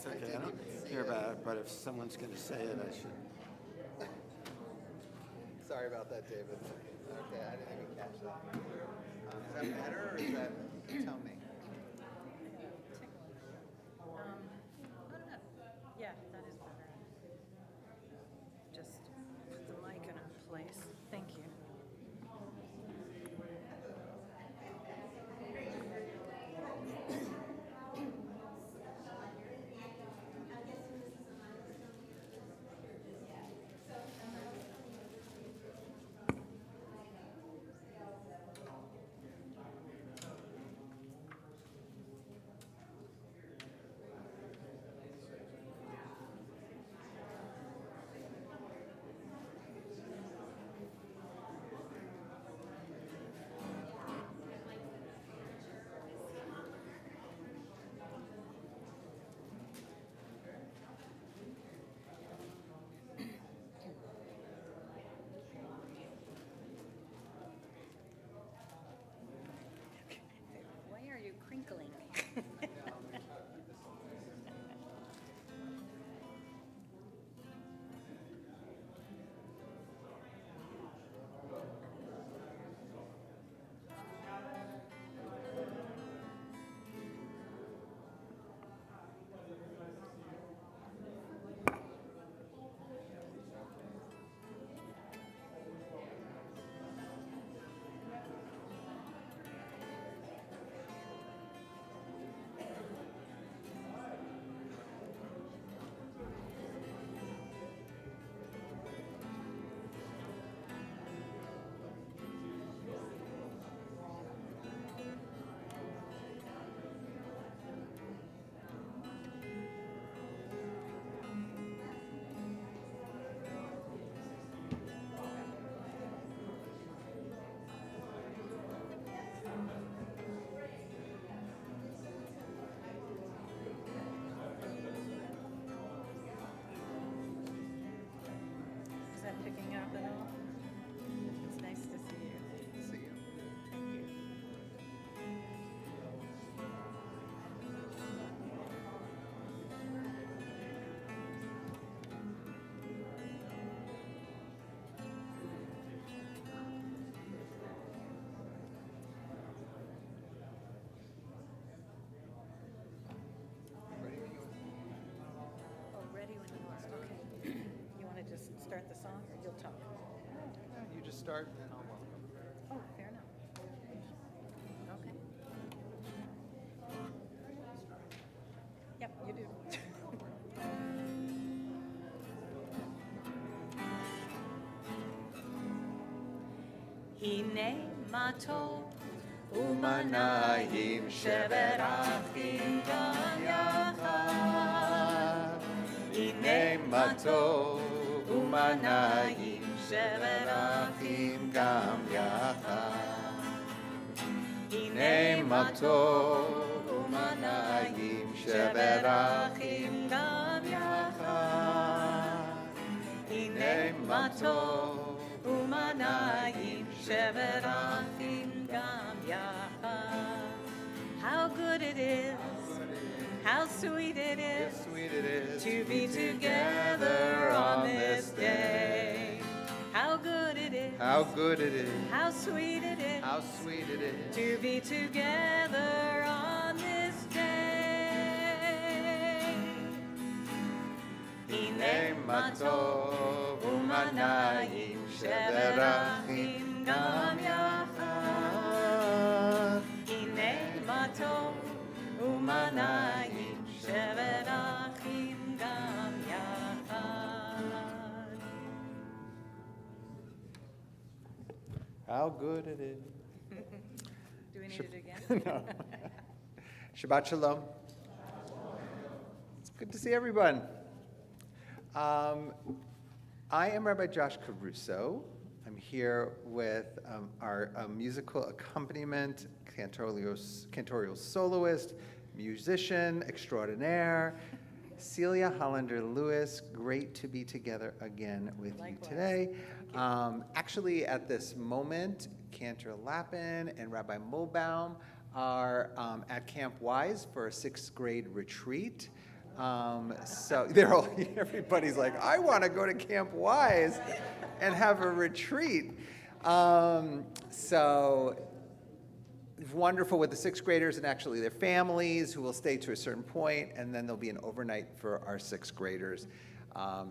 It's okay. I don't hear about it, but if someone's going to say it, I should. Sorry about that, David. Okay, I didn't even catch that. Is that better, or is that? Tell me. I don't know. Yeah, that is better. Just put the mic in a place. Thank you. Why are you crinkling? Is that picking up at all? It's nice to see you. See you. Thank you. Ready when you Oh, ready when you are. Okay. You want to just start the song, or you'll talk? You just start, and I'll welcome. Oh, fair enough. Okay. Yep, you do. הנה מה טוב ומה נעים שבת אחים גם יחד. הנה מה טוב ומה נעים שבת אחים גם יחד. הנה מה טוב ומה נעים שבת אחים גם יחד. הנה מה טוב ומה נעים שבת אחים גם יחד. How good it is, how sweet it is, Sweet it is to be together on this day. How good it is, How good it is. how sweet it is, How sweet it is. to be together on this day. הנה מה טוב ומה נעים שבת אחים גם יחד. הנה מה טוב ומה נעים שבת אחים גם יחד. How good it is. Do we need it again? No. Shabbat Shalom. It's good to see everyone. I am Rabbi Josh Caruso. I'm here with our musical accompaniment, cantorial soloist, musician extraordinaire, Celia Hollander-Lewis. Great to be together again with Likewise. you today. Actually, at this moment, Cantor Lappin and Rabbi Mobaum are at Camp Wise for a 6th grade retreat. So they're all, everybody's like, I want to go to Camp Wise and have a retreat. So it's wonderful with the sixth graders and actually their families who will stay to a certain point, and then there'll be an overnight for our sixth graders.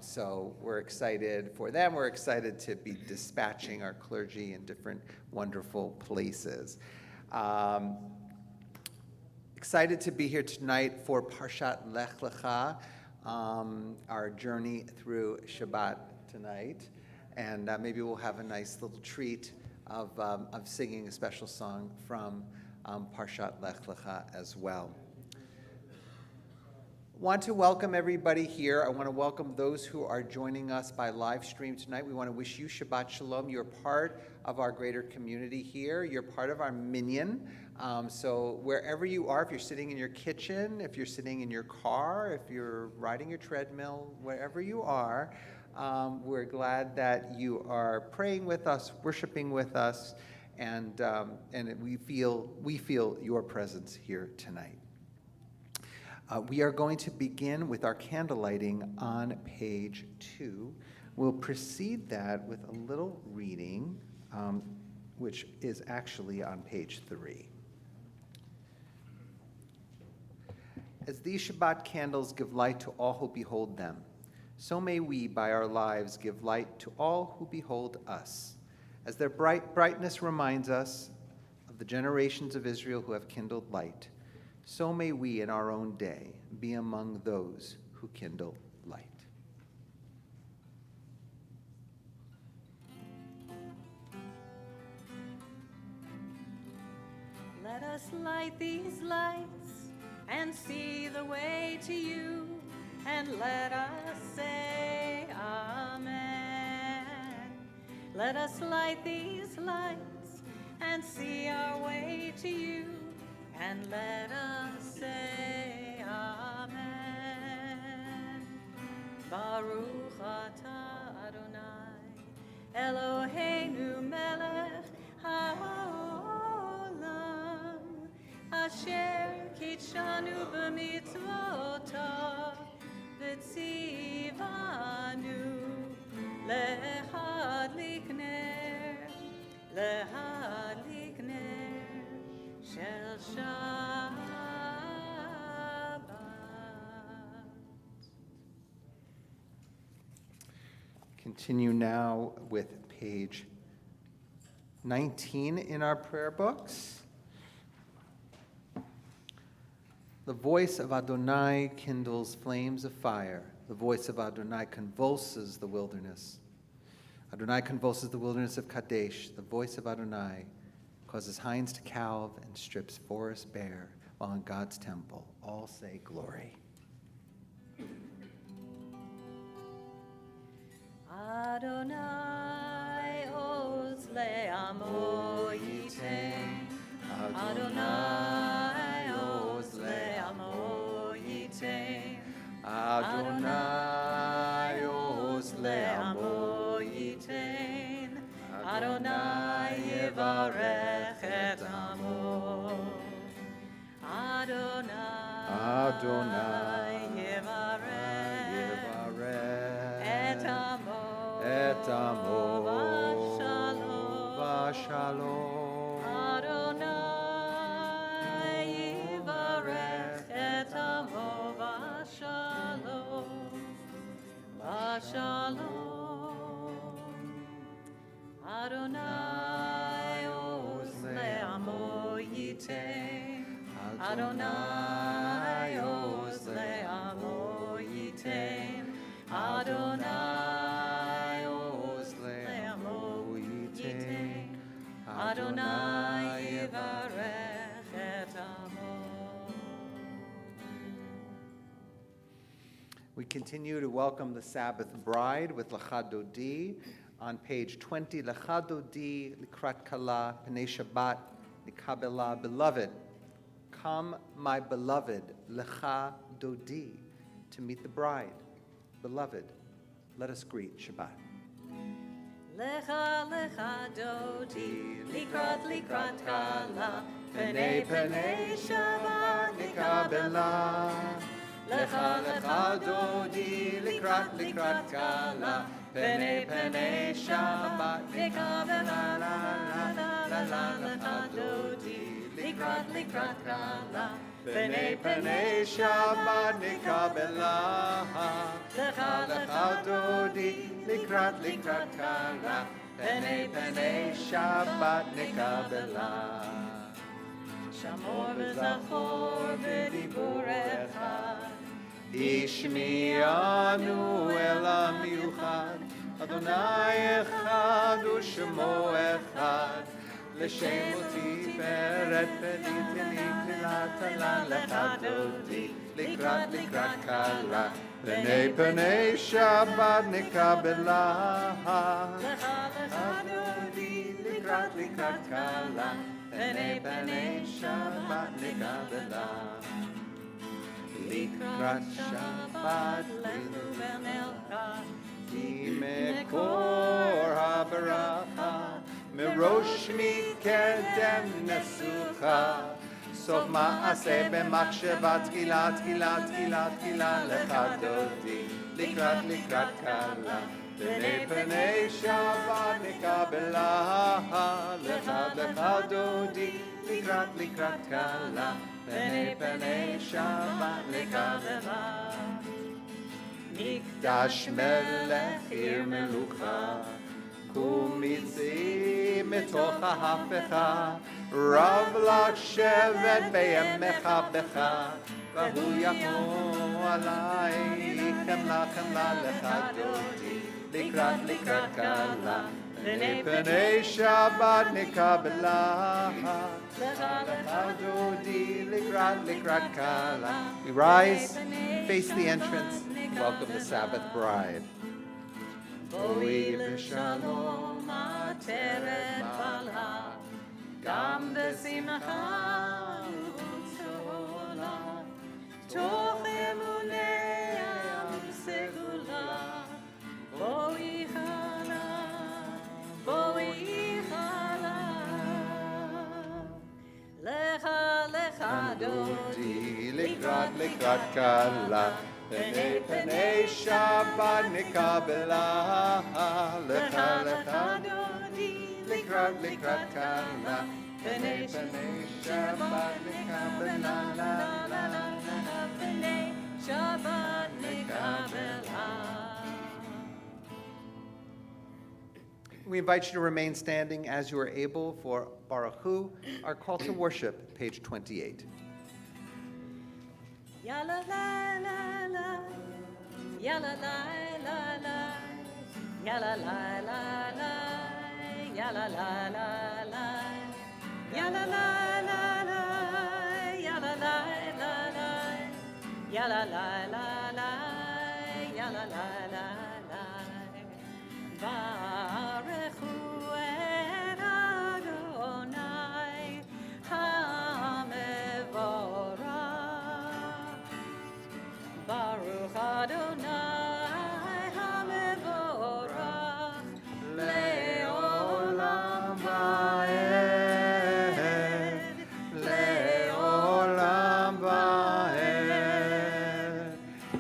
So we're excited for them. We're excited to be dispatching our clergy in different wonderful places. Excited to be here tonight for Parshat Lech Lecha, our journey through Shabbat tonight. And maybe we'll have a nice little treat of singing a special song from Parshat Lech Lecha as well. Want to welcome everybody here. I want to welcome those who are joining us by live stream tonight. We want to wish you Shabbat Shalom. You're part of our greater community here. You're part of our minyan. So wherever you are, if you're sitting in your kitchen, if you're sitting in your car, if you're riding your treadmill, wherever you are, we're glad that you are praying with us, worshiping with us, and we feel your presence here tonight. We are going to begin with our candle lighting on page 2. We'll precede that with a little reading, which is actually on page 3. As these Shabbat candles give light to all who behold them, so may we, by our lives, give light to all who behold us, as their brightness reminds us of the generations of Israel who have kindled light. So may we in our own day be among those who kindle light. Let us light these lights and see the way to you, and let us say Amen. Let us light these lights and see our way to you, and let us say Amen. Baruch atah Adonai, Eloheinu melech haolam, asher kitshanu b'mitzvotav, v'tzivanu lehadlik ner shel Shabbat. Continue now with page 19 in our prayer books. The voice of Adonai kindles flames of fire. The voice of Adonai convulses the wilderness. Adonai convulses the wilderness of Kadesh. The voice of Adonai causes hinds to calve and strips forests bare, while in God's temple all say glory. Adonai oz le'amo yitain. Adonai oz le'amo yitain. Adonai oz le'amo yitain. Adonai yivarech et amo. Adonai yivarech et amo. Et amo Vashalom. Adonai yivarech et amo vashalom. Adonai oz le'amo yitain. Adonai oz le'amo yitain. Adonai oz le'amo yitain. Adonai yivarech et amo. We continue to welcome the Sabbath bride with Lecha Dodi. On page 20, Lecha Dodi Likrat Kala Pnei Shabbat Nikabela. Beloved, come, my beloved, Lecha Dodi, to meet the bride. Beloved, let us greet Shabbat. Lecha lecha dodi, likrat kala, pnei Shabbat nikabela. Lecha lecha dodi likrat kala. Pene pene Shabbat nikabela la la la la lecha dodi likrat kala. Pene pene Shabbat nikabela. Lecha lecha dodi likrat kala. Pene pene Shabbat nikabela. Shamor v'zachor v'dibur echad. Ishmi'anu el hamiuchad, Adonai echad u'shemo echad. L'shem u'tiferet v'niteni k'lat ala lecha dodi likrat kala. Pnei pnei Shabbat nikabela. Lecha lecha dodi Likrat kala. Pnei pnei Shabbat nikabela. Likrat Shabbat lechuven elcha. Mekor habaracha Mirosh mikedem nesucha Sof ma'aseh b'machsheva tchila lecha dodi likrat kala Pnei pnei Shabbat nikabela lecha dodi likrat kala Pnei pnei Shabbat nikabela Mikdash melech ir melucha Kumitzi metoch ha'hafecha Rav lach shevet be'yemecha becha Vahu yachmo alai chemla lecha dodi Likrat kala Pnei pnei Shabbat nikabela Lecha dodi likrat kala We rise, face the entrance, welcome the Sabbath bride. Boi b'shalom ateret bala, gam b'simcha u'tzola, toch emunei am segula, boi chala, lecha dodi, likrat kala. Pnei Shabbat nikabela. Lecha dodi, likrat kala. Pnei Shabbat nikabela. Pnei Shabbat nikabela. We invite you to remain standing as you are able for Baruch Hu, our call to worship, page 28. Ya la la la la, ya la la la la, ya la la la la, ya la la la la, ya la la la la, ya la la la la, ya la la la la, ya la la la la. Baruch Hu et Adonai HaMevorach. Baruch Adonai HaMevorach Le'olam va'ed Le'olam va'ed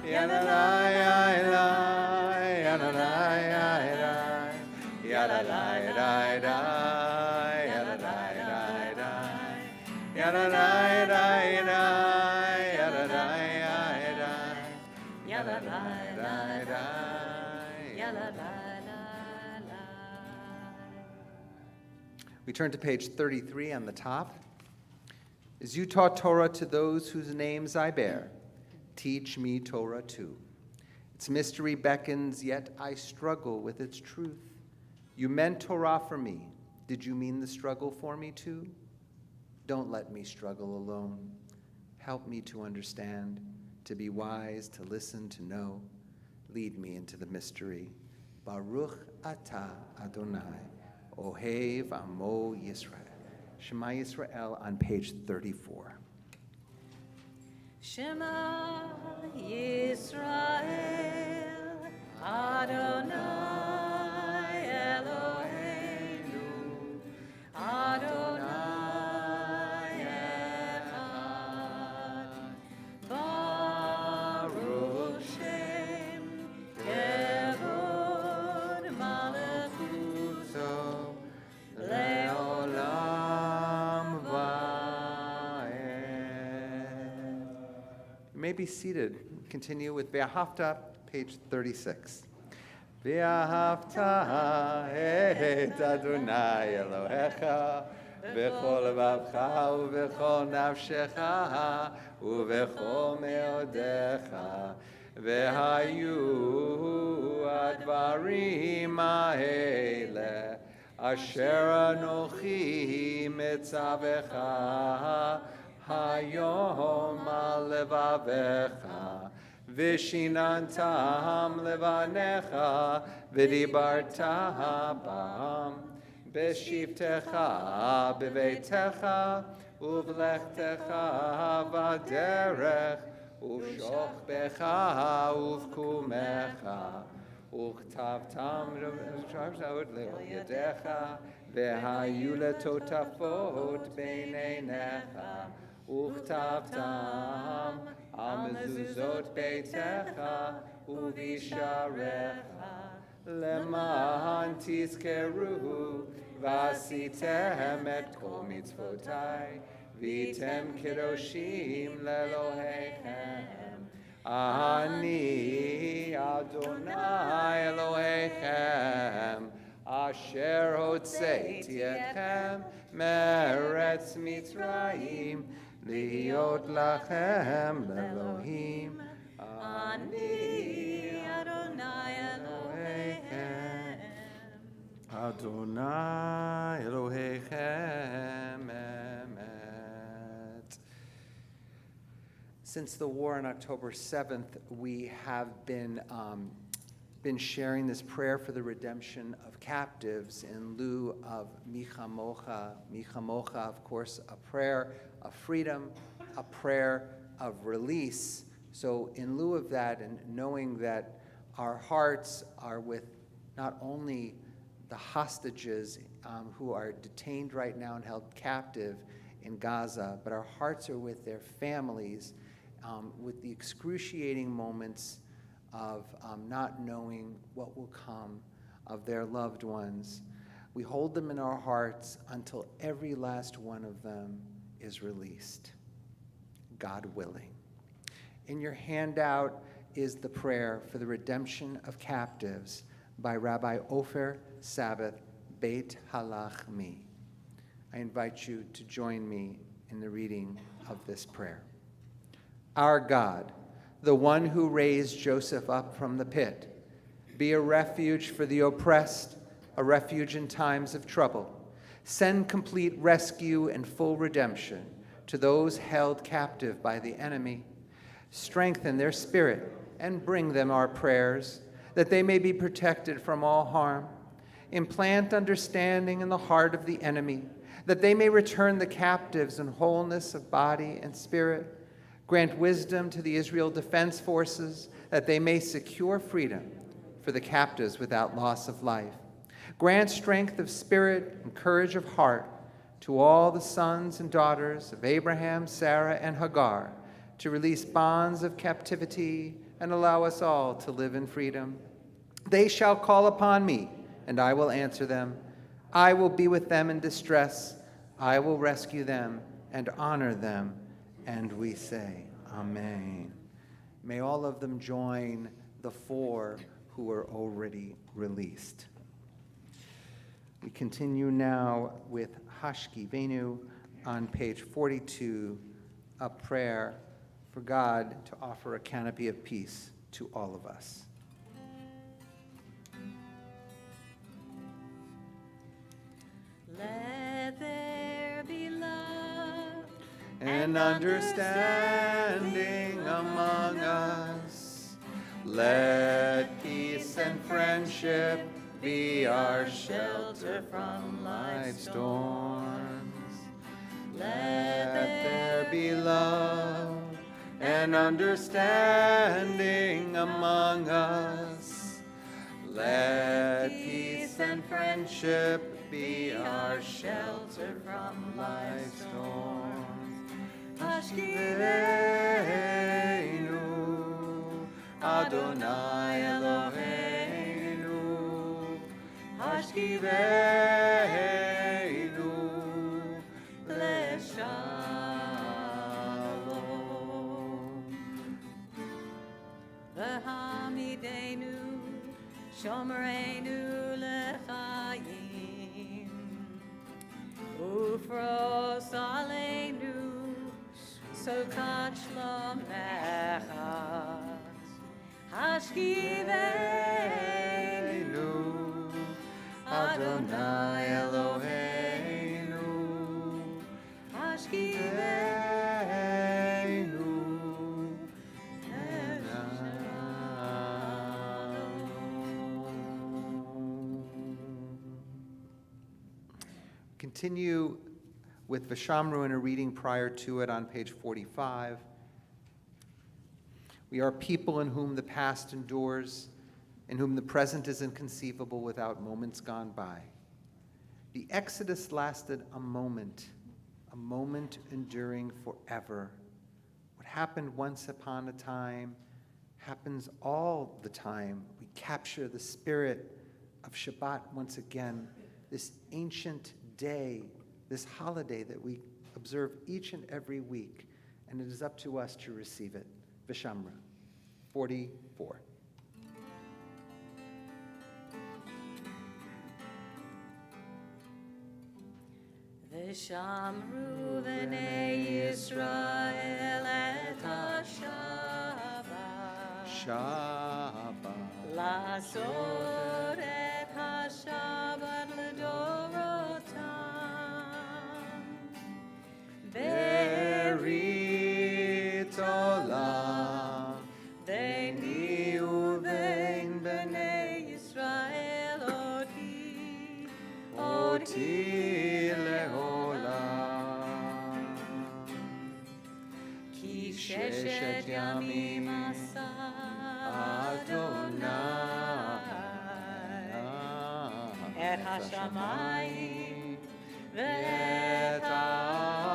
Yadalai Yadalai Yadalai Yadalai Yadalai We turn to page 33 on the top. As you taught Torah to those whose names I bear, teach me Torah too. Its mystery beckons, yet I struggle with its truth. You meant Torah for me. Did you mean the struggle for me too? Don't let me struggle alone. Help me to understand, to be wise, to listen, to know. Lead me into the mystery. Baruch atah Adonai, Ohev Amo Yisrael. Shema Yisrael on page 34. Shema Yisrael Adonai Eloheinu Adonai Echad Baruch may be seated. Continue with Ve'ahavta, page 36. Ve'ahavta et Adonai Elohecha v'chol levavcha u'v'chol nafshecha u'v'chol me'odecha ve'hayu advarim ha'ele asher anochi mitzavecha hayom al levavecha vishinantam levanecha v'dibarta bam b'shivtecha b'veitecha uv'lechtecha v'derech uv'shochbecha uv'kumecha וכתבתם לעול ידיך והיו לטוטפות בין עיניך וכתבתם על מזוזות ביתך ובשעריך למען תזכרו ועשיתם את כל מצוותיי והייתם קדושים לאלוהיכם אני אדוני אלוהיכם אשר הוצאתי אתכם מארץ מצרים להיות לכם לאלוהים אני אדוני אלוהיכם אדוני אלוהיכם Since the war on October 7th, we have been sharing this prayer for the redemption of captives in lieu of Michamocha. Michamocha, of course, a prayer of freedom, a prayer of release. So in lieu of that, and knowing that our hearts are with not only the hostages who are detained right now and held captive in Gaza, but our hearts are with their families, with the excruciating moments of not knowing what will come of their loved ones. We hold them in our hearts until every last one of them is released, God willing. In your handout is the prayer for the redemption of captives by Rabbi Ofer Sabbath Beit Halachmi. I invite you to join me in the reading of this prayer. Our God, the one who raised Joseph up from the pit, be a refuge for the oppressed, a refuge in times of trouble. Send complete rescue and full redemption to those held captive by the enemy. Strengthen their spirit and bring them our prayers, that they may be protected from all harm. Implant understanding in the heart of the enemy, that they may return the captives in wholeness of body and spirit. Grant wisdom to the Israel Defense Forces, that they may secure freedom for the captives without loss of life. Grant strength of spirit and courage of heart to all the sons and daughters of Abraham, Sarah, and Hagar, to release bonds of captivity and allow us all to live in freedom. They shall call upon me, and I will answer them. I will be with them in distress. I will rescue them and honor them. And we say, Amen. May all of them join the four who are already released. We continue now with Hashki Venu on page 42, a prayer for God to offer a canopy of peace to all of us. Let there be love and understanding among us. Let peace and friendship be our shelter from life's storms. Let there be love and understanding among us. Let peace and friendship be our shelter from life's storms. Hashkivenu, Adonai Eloheinu, Hashkivenu, Leshalom. v'hamidenu, shomreinu l'chaim, ufros aleinu, sokat shlomecha, hashkivenu, Adonai Eloheinu, hashkivenu, Continue with Vishamru and a reading prior to it on page 45. We are people in whom the past endures, in whom the present is inconceivable without moments gone by. The Exodus lasted a moment enduring forever. What happened once upon a time happens all the time. We capture the spirit of Shabbat once again, this ancient day, this holiday that we observe each and every week, and it is up to us to receive it. Vishamra 44. V'shamru v'nei Yisrael et ha-Shabbat, Shabbat. Lasot et ha-Shabbat l'dorotam, Berit olam, Beini uvein b'nei Yisrael oti leolam. Ki sheshet yamim asa Adonai et hashamayim ve'et haaretz,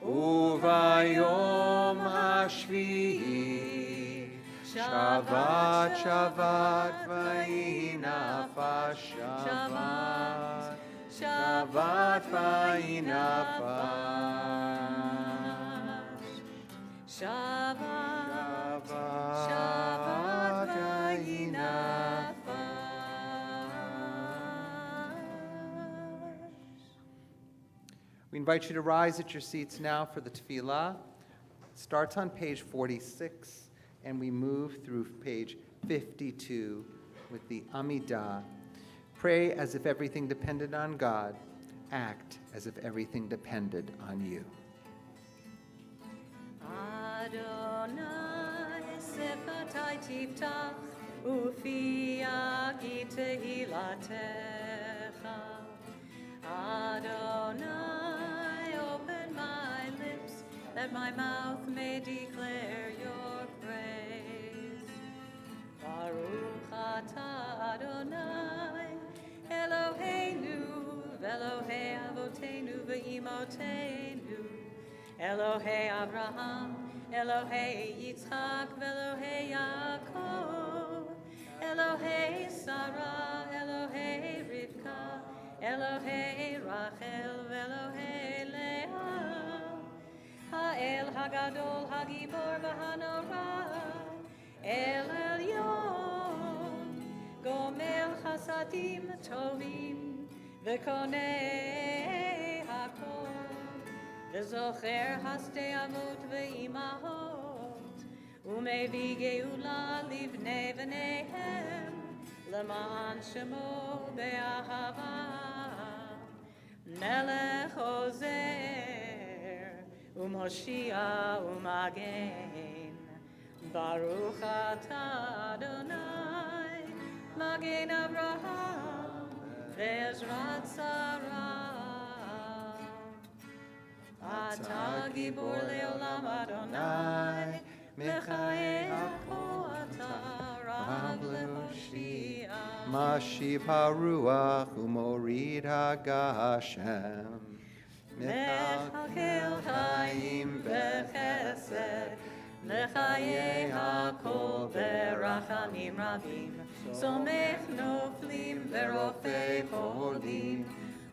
Uvayom hashvi'i Shabbat, Shabbat, vayinafash Shabbat, Shabbat, vayinafash Shabbat, Shabbat, Shabbat vayinafash. We invite you to rise at your seats now for the tefillah. It starts on page 46, and we move through page 52 with the Amidah. Pray as if everything depended on God. Act as if everything depended on you. Adonai sefatai tiftach ufi agi tehilatecha. Adonai, open my lips that my mouth may declare your praise. Baruch atah Adonai Eloheinu v'Elohei avotenu v'imotenu, Elohei Abraham, Elohei Yitzchak, v'Elohei Yaakov, Elohei Sarah, Elohei Rivka, Elohei Rachel, v'Elohei Leah, Ha'el Hagadol, Hagibor, v'Hanora, El Elyon, Gomel Chasadim Tovim, v'Konei Hakol, v'Zocher Hasdei Avot v'Imahot, u'Mevi Geula Livnei v'Neihem, L'ma'an Shemo be'ahava, Melech Ozer, u'Moshia u'Magen, Baruch atah Adonai, Magen Avraham, ve'ezrat Sarah. Atah Gibor le'olam Adonai, Mechael atah Rav le'Moshiach. Mashiv haruach umorid hagashem. Mechakel chaim v'chesed, Mechayeh hakol berachamim rabim, Somech noflim verofei cholim,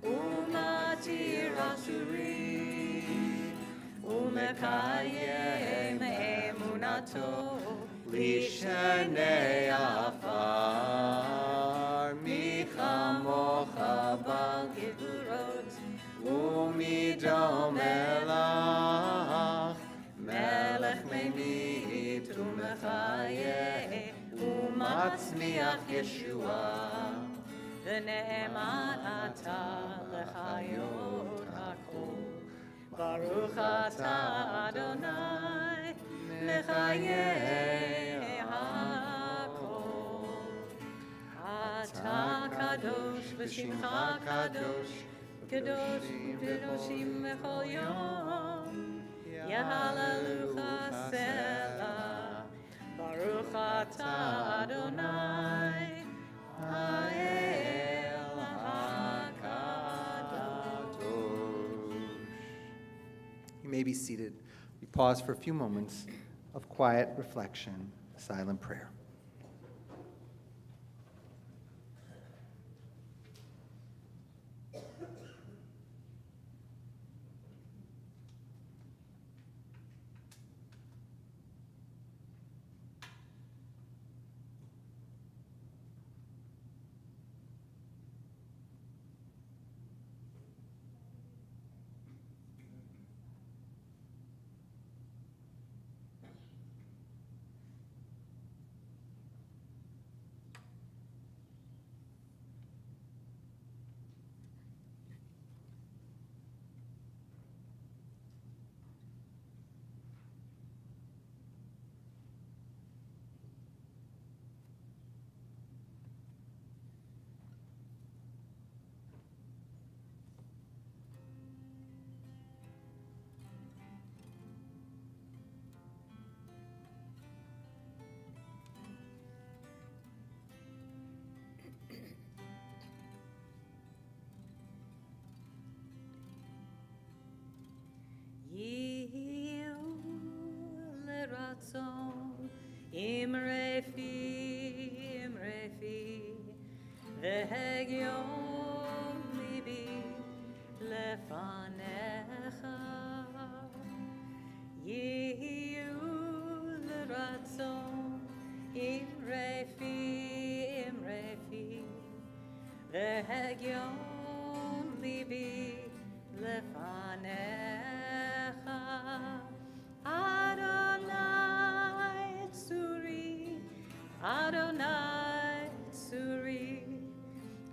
Umatir asurim, Umekayeh Ato, Lishanei afar, mi chamocha Gevurot, umido melach, melech memit umechayeh, umatzmiach Yeshua. V'ne'eman ata lechayot hakol. Baruch ata Adonai, mechayeh hakol. Ata kadosh v'shimcha kadosh, kadosh v'kadoshim v'chol yom. Yahalalucha selah, Baruch ata Adonai, ha'el hakadosh. You may be seated. We pause for a few moments of quiet reflection, silent prayer. Yiyu leratzon imrefi v'hegyon libi lefanecha. Yiyu leratzon imrefi v'hegyon libi lefanecha. Adonai Tsuri, Adonai Tsuri,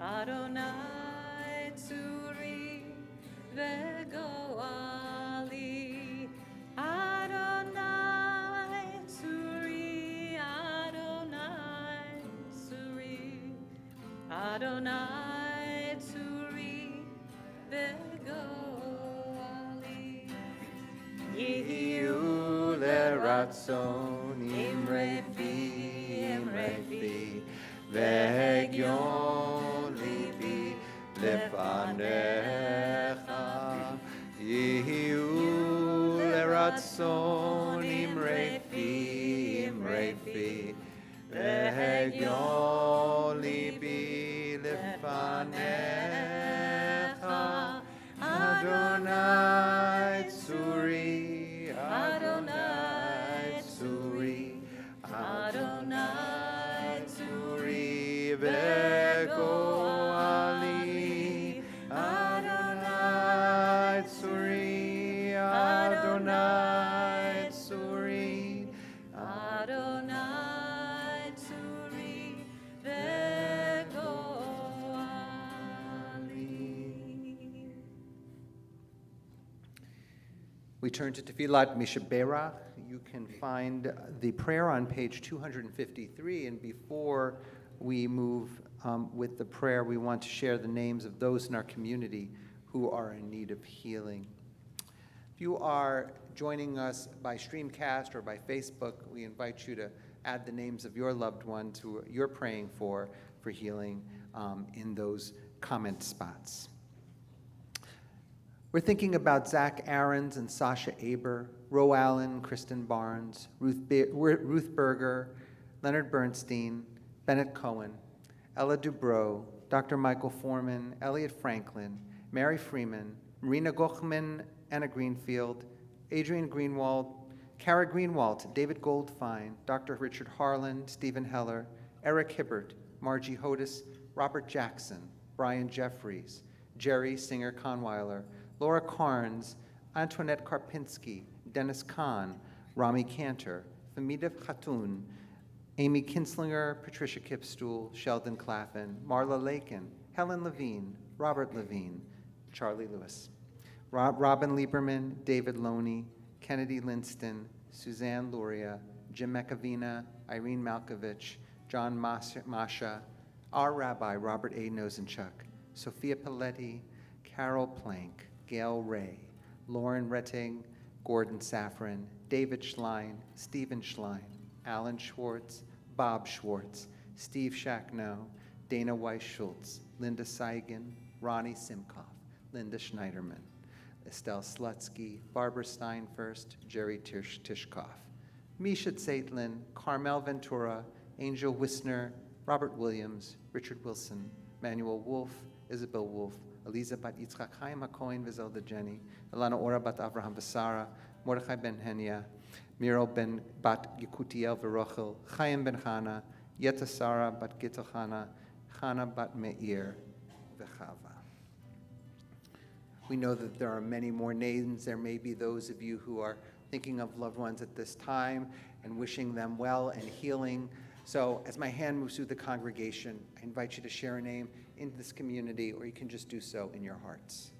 Adonai Tsuri, Vegoali. Adonai Tsuri, Adonai Tsuri, Adonai Tsuri, Vegoali. Yiyu leratzon imrefi, v'hegyon libi lefanecha. Yiyu leratzon imrefi, v'hegyon libi lefanecha. Adonai Tsuri, Adonai Tsuri, Adonai Tsuri, Vegoali. Adonai Tsuri, Adonai Tsuri, Adonai Tsuri, Vegoali. We turn to Tefillat Mishaberach. You can find the prayer on page 253, and before we move with the prayer, we want to share the names of those in our community who are in need of healing. If you are joining us by Streamcast or by Facebook, we invite you to add the names of your loved ones who you're praying for healing in those comment spots. We're thinking about Zach Aarons and Sasha Aber, Ro Allen, Kristen Barnes, Ruth Berger, Leonard Bernstein, Bennett Cohen, Ella Dubrow, Dr. Michael Foreman, Elliot Franklin, Mary Freeman, Marina Gochman, Anna Greenfield, Adrian Greenwald, Kara Greenwald, David Goldfein, Dr. Richard Harlan, Stephen Heller, Eric Hibbert, Margie Hodis, Robert Jackson, Brian Jeffries, Jerry Singer-Conweiler, Laura Carnes, Antoinette Karpinski, Dennis Kahn, Rami Cantor, Famida Khatun, Amy Kinslinger, Patricia Kipstool, Sheldon Claffin, Marla Lakin, Helen Levine, Robert Levine, Charlie Lewis, Robin Lieberman, David Loney, Kennedy Linston, Suzanne Luria, Jim McAvina, Irene Malkovich, John Masha, our Rabbi, Robert A. Nosenchuk, Sophia Paletti, Carol Plank, Gail Ray, Lauren Retting, Gordon Safran, David Schlein, Stephen Schlein, Alan Schwartz, Bob Schwartz, Steve Shacknow, Dana Weiss-Schultz, Linda Seigan, Ronnie Simkoff, Linda Schneiderman, Estelle Slutsky, Barbara Steinfurst, Jerry Tishkoff, Misha Zeitlin, Carmel Ventura, Angel Wisner, Robert Williams, Richard Wilson, Manuel Wolf, Isabel Wolf, Eliza bat Yitzchak Chaim HaKohen Vizelda Jenny, Elana Ora bat Avraham Vasara, Mordechai ben Henya, Miro ben bat Yekutiel Verochel, Chaim ben Chana, Yeta Sara bat Gittel Chana bat Meir, Vechava. We know that there are many more names. There may be those of you who are thinking of loved ones at this time and wishing them well and healing. So as my hand moves through the congregation, I invite you to share a name in this community, or you can just do so in your hearts.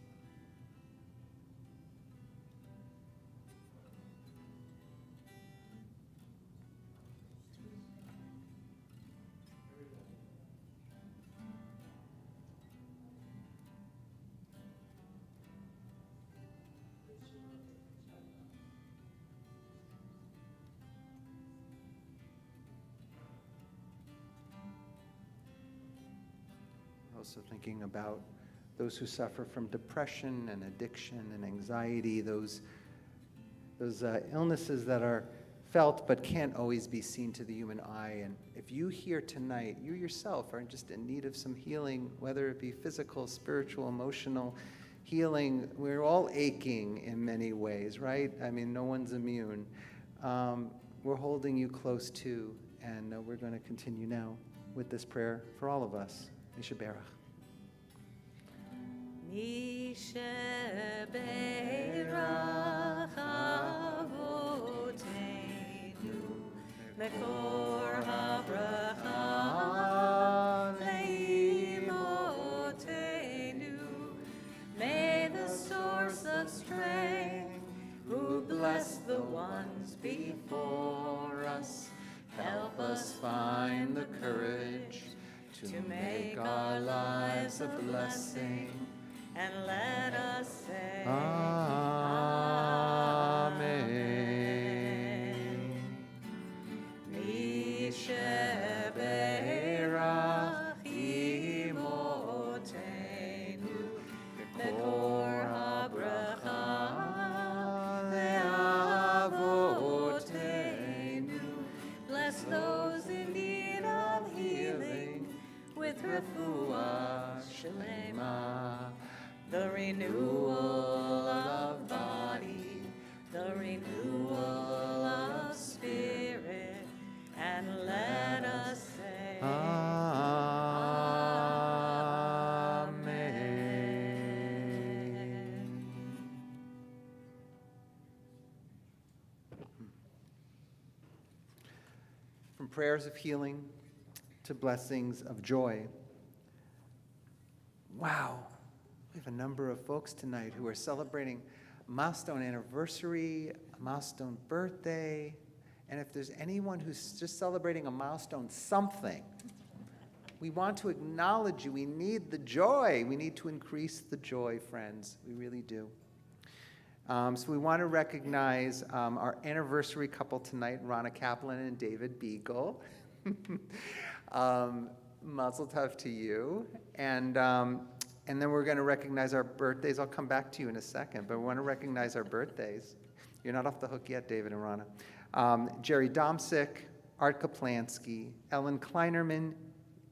Also thinking about those who suffer from depression and addiction and anxiety, those illnesses that are felt but can't always be seen to the human eye. And if you here tonight, you yourself are just in need of some healing, whether it be physical, spiritual, emotional healing, we're all aching in many ways, right? I mean, no one's immune. We're holding you close too, and we're going to continue now with this prayer for all of us. Mishaberach. Mishaberach Avoteinu Mekor HaBracha Leimotenu. May the source of strength, who bless the ones before us, help us find the courage to make our lives a blessing, and let us say, Amen. Mishaberach Imotenu Mekor HaBracha Le'avotenu. Bless those in need of healing with refuah shlema, the renewal of body, the renewal of spirit, and let us say, Amen. From prayers of healing to blessings of joy. Wow, we have a number of folks tonight who are celebrating a milestone anniversary, a milestone birthday, and if there's anyone who's just celebrating a milestone something, we want to acknowledge you. We need the joy. We need to increase the joy, friends. We really do. So we want to recognize our anniversary couple tonight, Rana Kaplan and David Beagle. Mazel tov to you. And then we're going to recognize our birthdays. I'll come back to you in a second, but we want to recognize our birthdays. You're not off the hook yet, David and Rana. Jerry Domsick, Art Kaplansky, Ellen Kleinerman,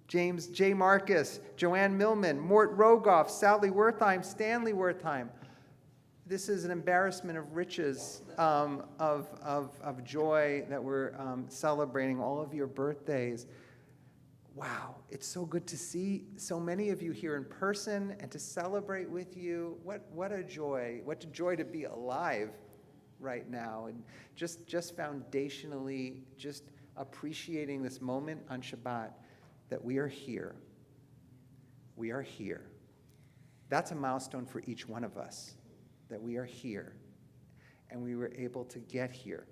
James J. Marcus, Joanne Millman, Mort Rogoff, Sally Wertheim, Stanley Wertheim. this is an embarrassment of riches, of joy that we're celebrating all of your birthdays. Wow, it's so good to see so many of you here in person and to celebrate with you. What a joy. What a joy to be alive right now. And just foundationally, just appreciating this moment on Shabbat that we are here. We are here. That's a milestone for each one of us, that we are here. And we were able to get here.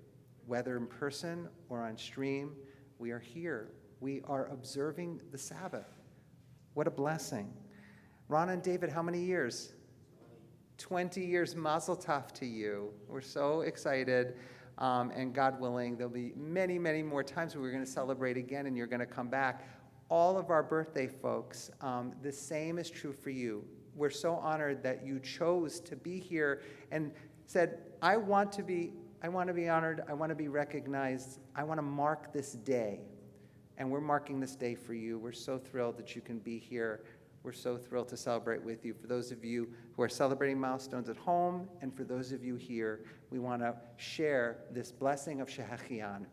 Whether in person or on stream, we are here. We are observing the Sabbath. What a blessing. Ron and David, how many years? 20 years. Mazel tov to you. We're so excited. And God willing, there'll be many, many more times where we're going to celebrate again and you're going to come back. All of our birthday folks, the same is true for you. We're so honored that you chose to be here and said, I want to be honored. I want to be recognized. I want to mark this day. And we're marking this day for you. We're so thrilled that you can be here. We're so thrilled to celebrate with you. For those of you who are celebrating milestones at home, and for those of you here, we want to share this blessing of Shehachianu.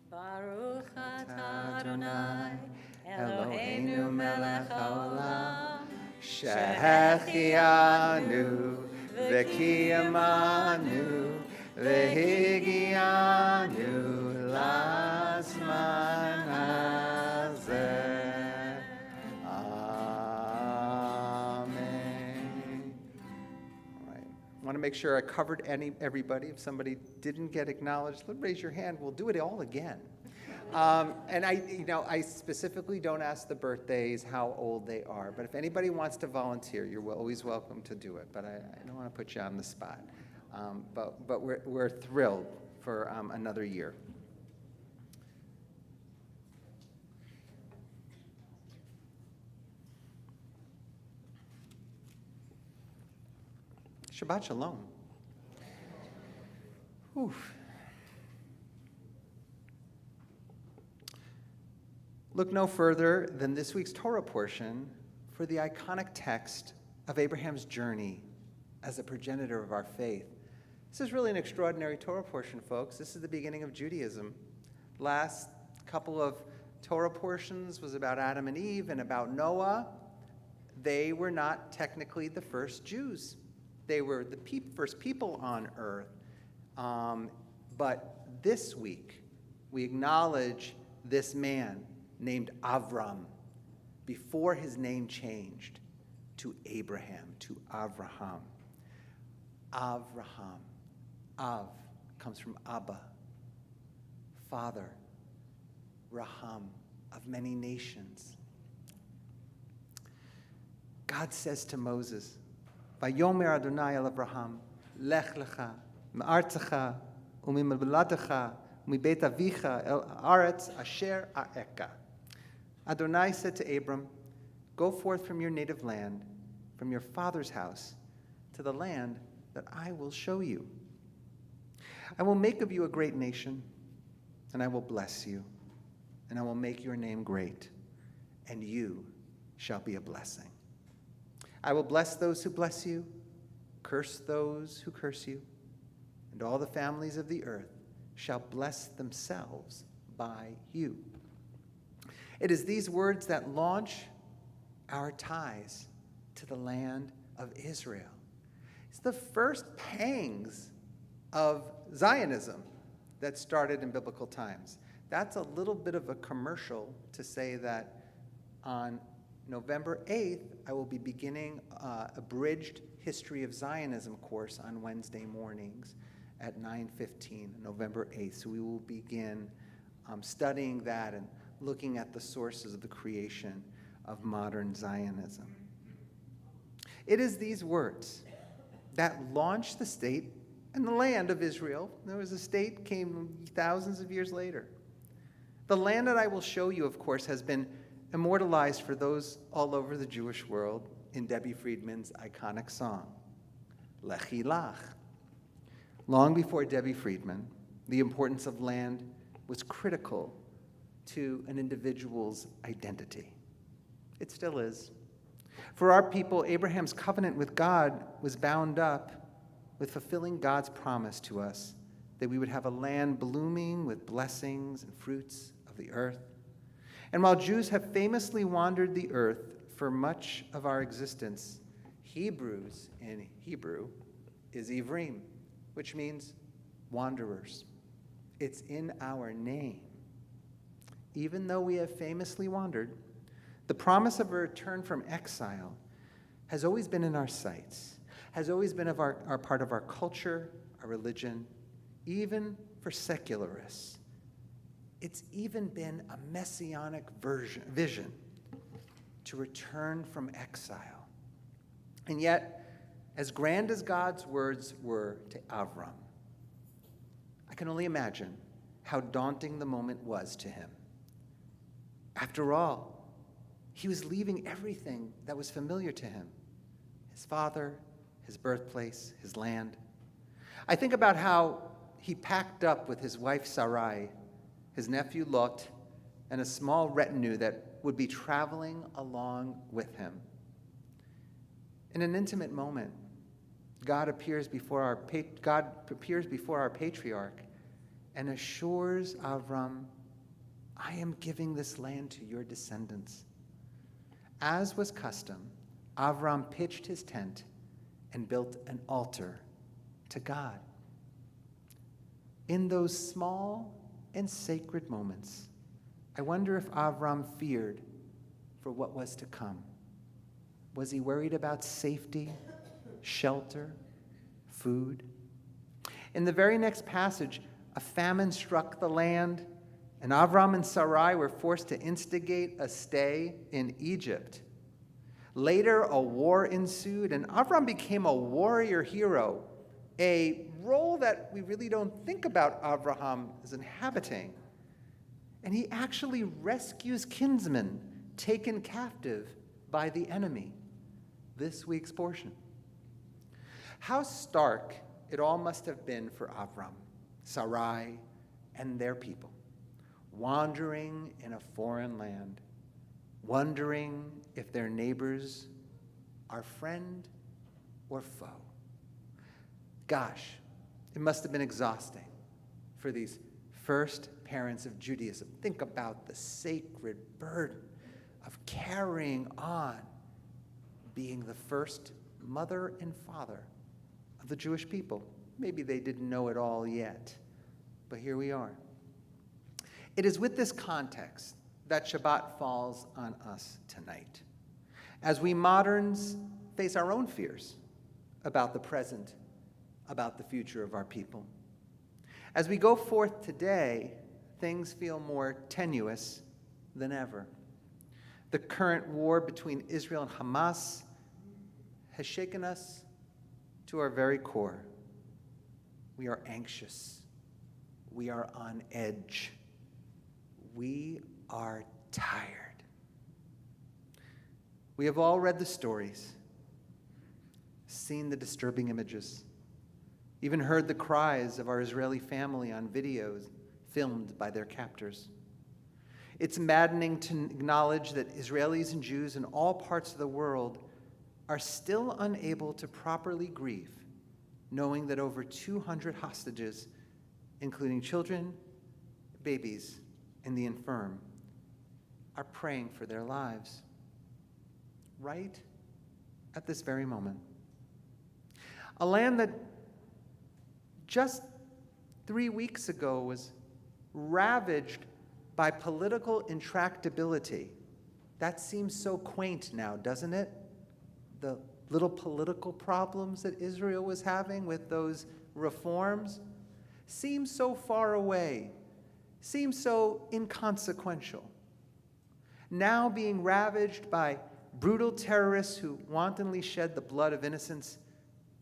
Baruch atah Adonai, Eloheinu melech haolam, Shehachianu v'kiyamanu v'higianu lazman hazeh. Amen. All right. I want to make sure I covered everybody. If somebody didn't get acknowledged, raise your hand. We'll do it all again. And I specifically don't ask the birthdays how old they are. But if anybody wants to volunteer, you're always welcome to do it. But I don't want to put you on the spot. But we're thrilled for another year. Shabbat Shalom. Oof. Look no further than this week's Torah portion for the iconic text of Abraham's journey as a progenitor of our faith. This is really an extraordinary Torah portion, folks. This is the beginning of Judaism. Last couple of Torah portions was about Adam and Eve and about Noah. They were not technically the first Jews. They were the first people on earth. But this week, we acknowledge this man named Avram before his name changed to Abraham, to Avraham. Avraham. Av comes from Abba, father. Raham, of many nations. God says to Moses, Vayomer Adonai el Avraham, Lech lecha, me'artzecha, u'mimeveladecha, u'mibeit avicha el haaretz asher a'eka. Adonai said to Abram, go forth from your native land, from your father's house, to the land that I will show you. I will make of you a great nation, and I will bless you, and I will make your name great, and you shall be a blessing. I will bless those who bless you, curse those who curse you, and all the families of the earth shall bless themselves by you. It is these words that launch our ties to the land of Israel. It's the first pangs of Zionism that started in biblical times. That's a little bit of a commercial to say that on November 8th, I will be beginning a abridged History of Zionism course on Wednesday mornings at 9:15, November 8th. So we will begin studying that and looking at the sources of the creation of modern Zionism. It is these words that launched the state and the land of Israel. There was a state came thousands of years later. The land that I will show you, of course, has been immortalized for those all over the Jewish world in Debbie Friedman's iconic song, Lechi Lach. Long before Debbie Friedman, the importance of land was critical to an individual's identity. It still is. For our people, Abraham's covenant with God was bound up with fulfilling God's promise to us that we would have a land blooming with blessings and fruits of the earth. And while Jews have famously wandered the earth for much of our existence, Hebrews in Hebrew is Ivrim, which means wanderers. It's in our name. Even though we have famously wandered, the promise of a return from exile has always been in our sights, has always been our part of our culture, our religion, even for secularists. It's even been a messianic vision to return from exile. And yet, as grand as God's words were to Avram, I can only imagine how daunting the moment was to him. After all, he was leaving everything that was familiar to him: his father, his birthplace, his land. I think about how he packed up with his wife Sarai, his nephew Lot, and a small retinue that would be traveling along with him. In an intimate moment, God appears before our patriarch and assures Avram, "I am giving this land to your descendants." As was custom, Avram pitched his tent and built an altar to God. In those small and sacred moments, I wonder if Avram feared for what was to come. Was he worried about safety, shelter, food? In the very next passage, a famine struck the land, and Avram and Sarai were forced to instigate a stay in Egypt. Later, a war ensued, and Avram became a warrior hero, a role that we really don't think about Abraham as inhabiting. And he actually rescues kinsmen taken captive by the enemy. This week's portion. How stark it all must have been for Avram, Sarai, and their people, wandering in a foreign land, wondering if their neighbors are friend or foe. Gosh, it must have been exhausting for these first parents of Judaism. Think about the sacred burden of carrying on being the first mother and father of the Jewish people. Maybe they didn't know it all yet, but here we are. It is with this context that Shabbat falls on us tonight, as we moderns face our own fears about the present, about the future of our people. As we go forth today, things feel more tenuous than ever. The current war between Israel and Hamas has shaken us to our very core. We are anxious. We are on edge. We are tired. We have all read the stories, seen the disturbing images, even heard the cries of our Israeli family on videos filmed by their captors. It's maddening to acknowledge that Israelis and Jews in all parts of the world are still unable to properly grieve, knowing that over 200 hostages, including children, babies, and the infirm, are praying for their lives right at this very moment. A land that just 3 weeks ago was ravaged by political intractability. That seems so quaint now, doesn't it? The little political problems that Israel was having with those reforms seems so far away, seems so inconsequential. Now being ravaged by brutal terrorists who wantonly shed the blood of innocents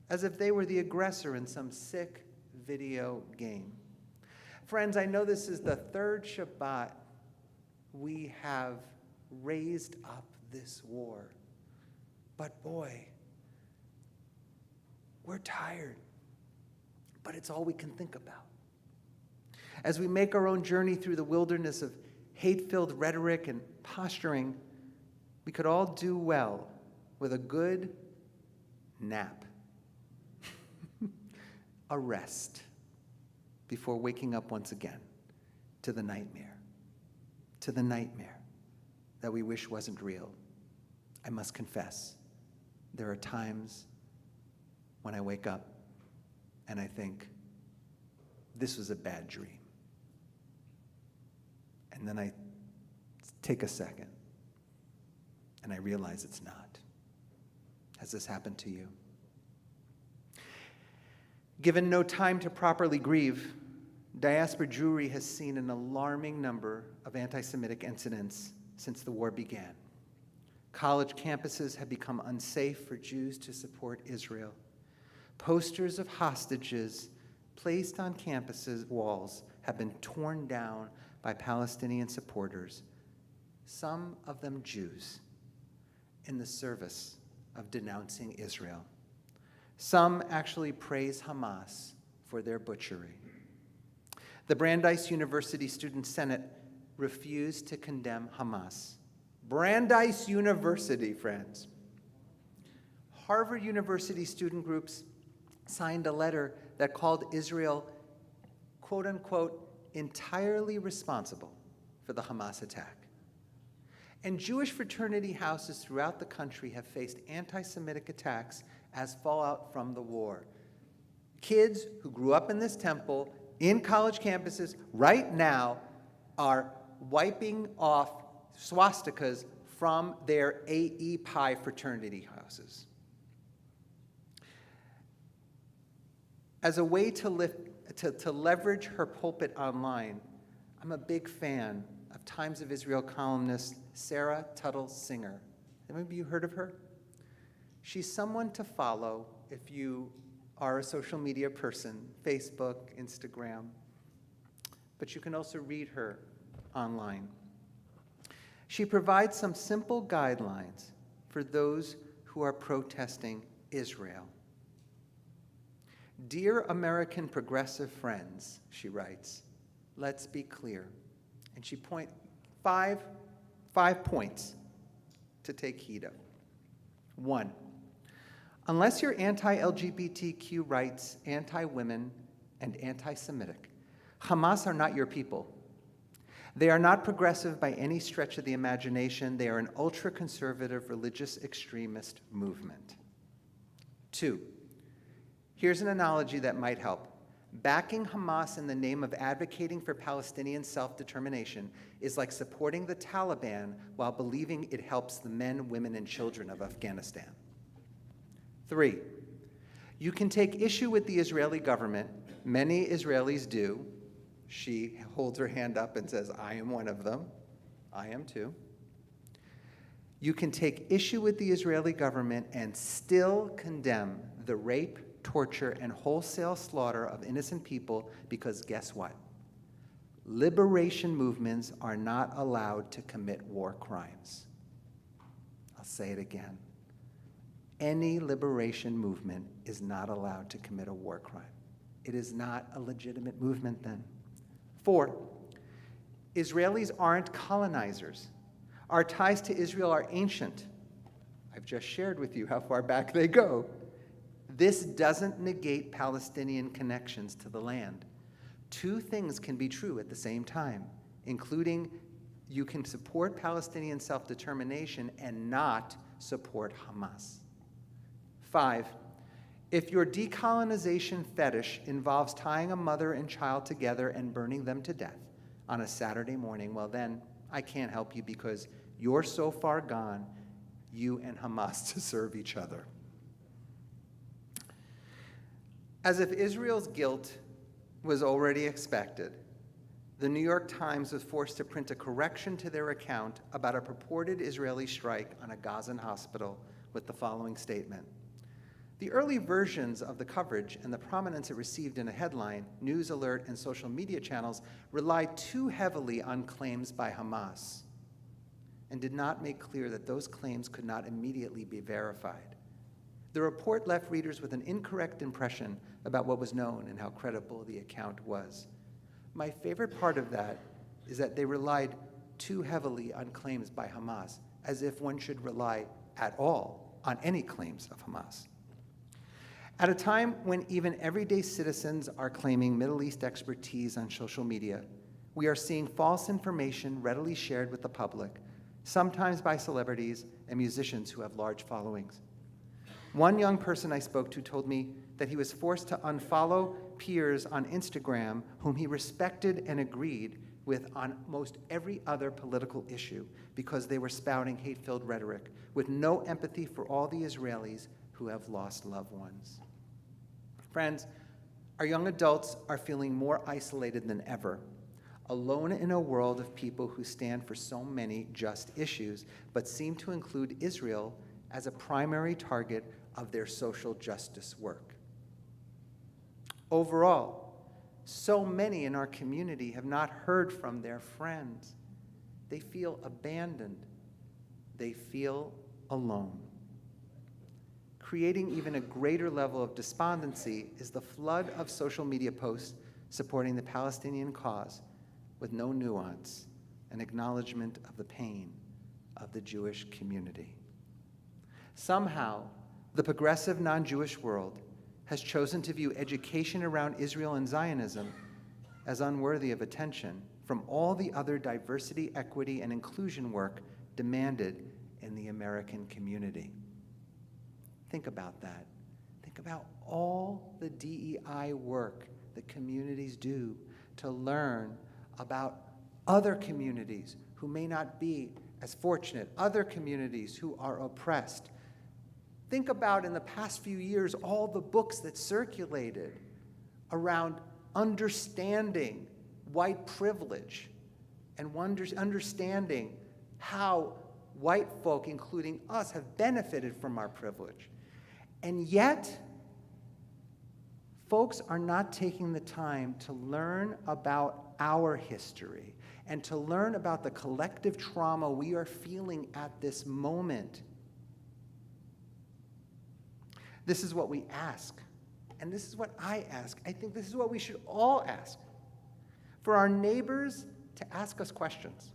as if they were the aggressor in some sick video game. Friends, I know this is the third Shabbat we have raised up this war. But boy, we're tired. But it's all we can think about. As we make our own journey through the wilderness of hate-filled rhetoric and posturing, we could all do well with a good nap, a rest, before waking up once again to the nightmare that we wish wasn't real. I must confess, there are times when I wake up and I think, this was a bad dream. And then I take a second and I realize it's not. Has this happened to you? Given no time to properly grieve, diaspora Jewry has seen an alarming number of anti-Semitic incidents since the war began. College campuses have become unsafe for Jews to support Israel. Posters of hostages placed on campuses' walls have been torn down by Palestinian supporters, some of them Jews, in the service of denouncing Israel. Some actually praise Hamas for their butchery. The Brandeis University Student Senate refused to condemn Hamas. Brandeis University, friends. Harvard University student groups signed a letter that called Israel, quote unquote, entirely responsible for the Hamas attack. And Jewish fraternity houses throughout the country have faced anti-Semitic attacks as fallout from the war. Kids who grew up in this temple, in college campuses, right now are wiping off swastikas from their AE Pi fraternity houses. As a way to leverage her pulpit online, I'm a big fan of Times of Israel columnist Sarah Tuttle Singer. Have any of you heard of her? She's someone to follow if you are a social media person, Facebook, Instagram, but you can also read her online. She provides some simple guidelines for those who are protesting Israel. Dear American progressive friends, she writes, let's be clear. And she points five points to take heed of. 1, unless you're anti-LGBTQ rights, anti-women, and anti-Semitic, Hamas are not your people. They are not progressive by any stretch of the imagination. They are an ultra-conservative religious extremist movement. 2, here's an analogy that might help. Backing Hamas in the name of advocating for Palestinian self-determination is like supporting the Taliban while believing it helps the men, women, and children of Afghanistan. 3, you can take issue with the Israeli government. Many Israelis do. She holds her hand up and says, I am one of them. I am too. You can take issue with the Israeli government and still condemn the rape, torture, and wholesale slaughter of innocent people because guess what? Liberation movements are not allowed to commit war crimes. I'll say it again. Any liberation movement is not allowed to commit a war crime. It is not a legitimate movement then. 4, Israelis aren't colonizers. Our ties to Israel are ancient. I've just shared with you how far back they go. This doesn't negate Palestinian connections to the land. 2 things can be true at the same time, including you can support Palestinian self-determination and not support Hamas. 5, if your decolonization fetish involves tying a mother and child together and burning them to death on a Saturday morning, well then, I can't help you because you're so far gone, you and Hamas to serve each other. As if Israel's guilt was already expected, the New York Times was forced to print a correction to their account about a purported Israeli strike on a Gazan hospital with the following statement. The early versions of the coverage and the prominence it received in a headline, news alert, and social media channels relied too heavily on claims by Hamas and did not make clear that those claims could not immediately be verified. The report left readers with an incorrect impression about what was known and how credible the account was. My favorite part of that is that they relied too heavily on claims by Hamas, as if one should rely at all on any claims of Hamas. At a time when even everyday citizens are claiming Middle East expertise on social media, we are seeing false information readily shared with the public, sometimes by celebrities and musicians who have large followings. One young person I spoke to told me that he was forced to unfollow peers on Instagram whom he respected and agreed with on most every other political issue because they were spouting hate-filled rhetoric with no empathy for all the Israelis who have lost loved ones. Friends, our young adults are feeling more isolated than ever, alone in a world of people who stand for so many just issues, but seem to include Israel as a primary target of their social justice work. Overall, so many in our community have not heard from their friends. They feel abandoned. They feel alone. Creating even a greater level of despondency is the flood of social media posts supporting the Palestinian cause with no nuance and acknowledgement of the pain of the Jewish community. Somehow, the progressive non-Jewish world has chosen to view education around Israel and Zionism as unworthy of attention from all the other diversity, equity, and inclusion work demanded in the American community. Think about that. Think about all the DEI work that communities do to learn about other communities who may not be as fortunate, other communities who are oppressed. Think about, in the past few years, all the books that circulated around understanding white privilege and understanding how white folk, including us, have benefited from our privilege. And yet, folks are not taking the time to learn about our history and to learn about the collective trauma we are feeling at this moment. This is what we ask, and this is what I ask. I think this is what we should all ask. For our neighbors to ask us questions,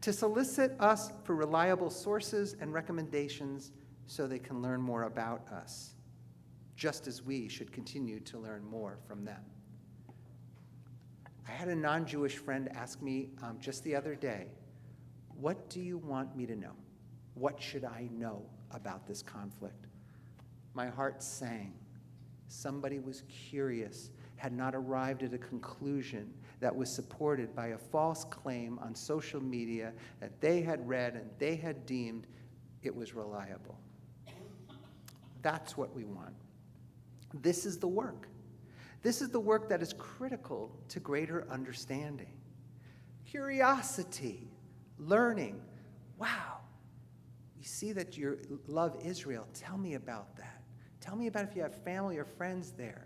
to solicit us for reliable sources and recommendations so they can learn more about us, just as we should continue to learn more from them. I had a non-Jewish friend ask me just the other day, what do you want me to know? What should I know about this conflict? My heart sang. Somebody was curious, had not arrived at a conclusion that was supported by a false claim on social media that they had read and they had deemed it was reliable. That's what we want. This is the work. This is the work that is critical to greater understanding. Curiosity, learning. Wow, you see that you love Israel. Tell me about that. Tell me about if you have family or friends there.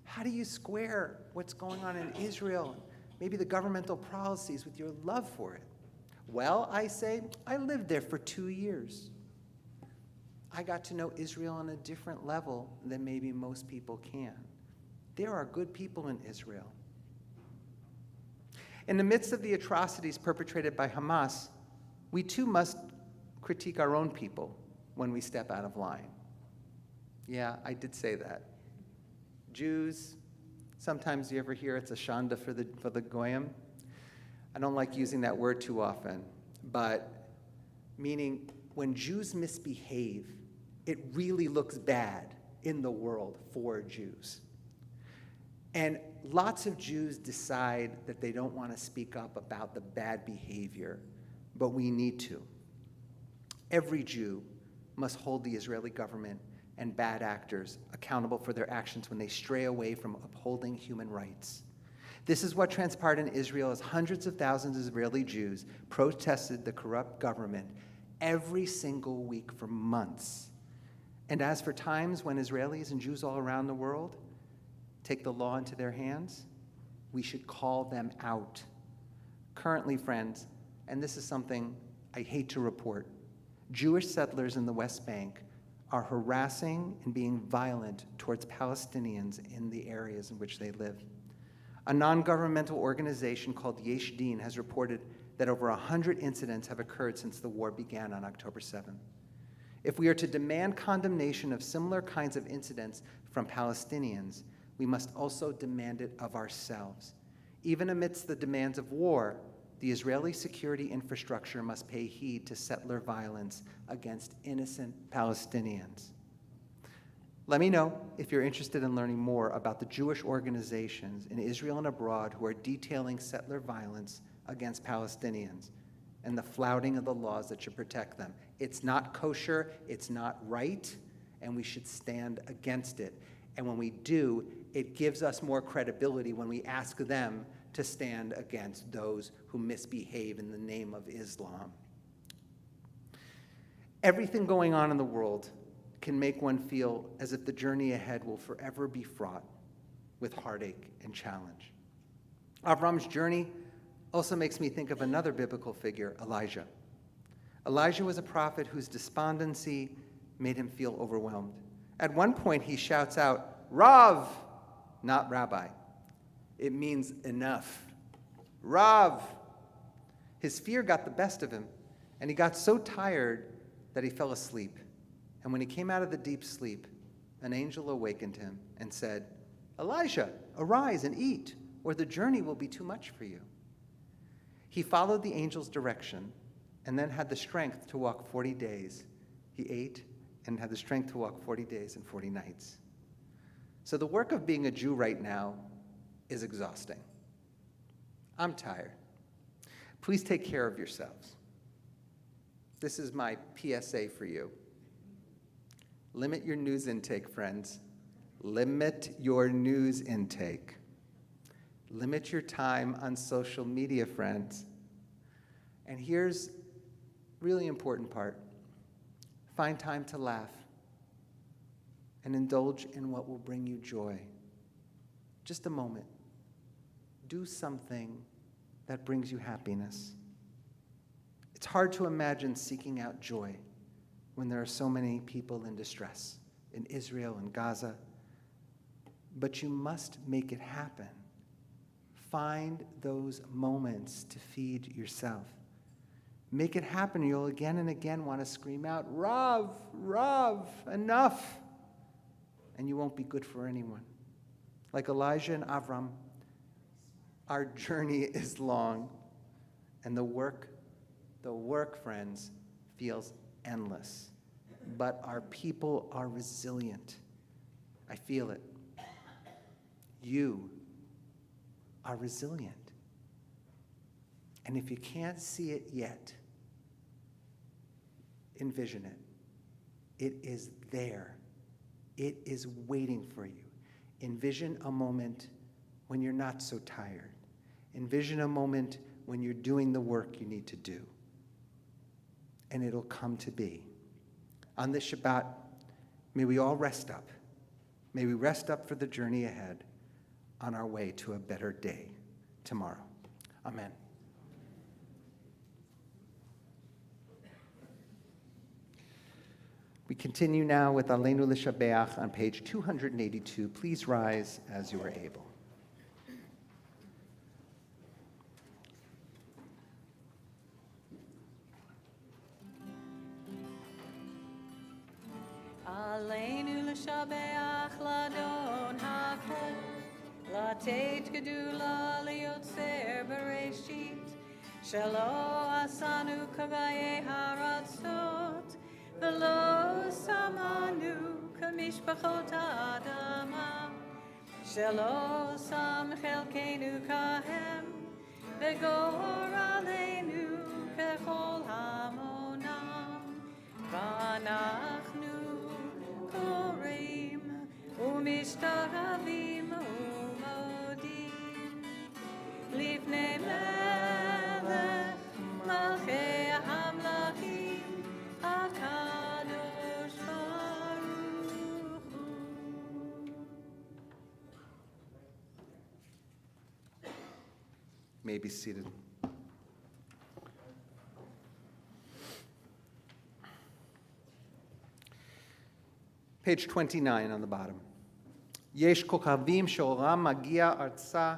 How do you square what's going on in Israel, maybe the governmental policies, with your love for it? Well, I say, I lived there for 2 years. I got to know Israel on a different level than maybe most people can. There are good people in Israel. In the midst of the atrocities perpetrated by Hamas, we too must critique our own people when we step out of line. Yeah, I did say that. Jews, sometimes you ever hear it's a shanda for the goyim. I don't like using that word too often, but meaning when Jews misbehave, it really looks bad in the world for Jews. And lots of Jews decide that they don't want to speak up about the bad behavior, but we need to. Every Jew must hold the Israeli government and bad actors accountable for their actions when they stray away from upholding human rights. This is what transpired in Israel as hundreds of thousands of Israeli Jews protested the corrupt government every single week for months. And as for times when Israelis and Jews all around the world take the law into their hands, we should call them out. Currently, friends, and this is something I hate to report, Jewish settlers in the West Bank are harassing and being violent towards Palestinians in the areas in which they live. A non-governmental organization called Yesh Din has reported that over 100 incidents have occurred since the war began on October 7th. If we are to demand condemnation of similar kinds of incidents from Palestinians, we must also demand it of ourselves. Even amidst the demands of war, the Israeli security infrastructure must pay heed to settler violence against innocent Palestinians. Let me know if you're interested in learning more about the Jewish organizations in Israel and abroad who are detailing settler violence against Palestinians and the flouting of the laws that should protect them. It's not kosher, it's not right, and we should stand against it. And when we do, it gives us more credibility when we ask them to stand against those who misbehave in the name of Islam. Everything going on in the world can make one feel as if the journey ahead will forever be fraught with heartache and challenge. Avram's journey also makes me think of another biblical figure, Elijah. Elijah was a prophet whose despondency made him feel overwhelmed. At one point, he shouts out, "Rav," not rabbi. It means enough. Rav. His fear got the best of him, and he got so tired that he fell asleep. And when he came out of the deep sleep, an angel awakened him and said, "Elijah, arise and eat, or the journey will be too much for you." He followed the angel's direction and then had the strength to walk 40 days. He ate and had the strength to walk 40 days and 40 nights. So the work of being a Jew right now is exhausting. I'm tired. Please take care of yourselves. This is my PSA for you. Limit your news intake, friends. Limit your news intake. Limit your time on social media, friends. And here's a really important part. Find time to laugh and indulge in what will bring you joy. Just a moment. Do something that brings you happiness. It's hard to imagine seeking out joy when there are so many people in distress in Israel and Gaza, but you must make it happen. Find those moments to feed yourself. Make it happen. You'll again and again want to scream out, "Rav, Rav, enough!" And you won't be good for anyone. Like Elijah and Avram, our journey is long, and the work, friends, feels endless. But our people are resilient. I feel it. You are resilient. And if you can't see it yet, envision it. It is there. It is waiting for you. Envision a moment when you're not so tired. Envision a moment when you're doing the work you need to do. And it'll come to be. On this Shabbat, may we all rest up. May we rest up for the journey ahead on our way to a better day tomorrow. Amen. We continue now with Aleinu L'Shabeach on page 282. Please rise as you are able. Aleinu l'shabeach l'adon hakol, לתת גדולה ליוצר בראשית, שלא עשנו כגאי הארצות, ולא שמנו כמשפחות האדמה, שלא שם חלקנו כהם, וגורלנו ככל המונם, ואנחנו קוראים ומשתחווים ומודים לפני מלך מלכי המלכים הקדוש ברוך הוא. May be seated. Page 29 on the bottom. יש כוכבים שאורם מגיע ארצה,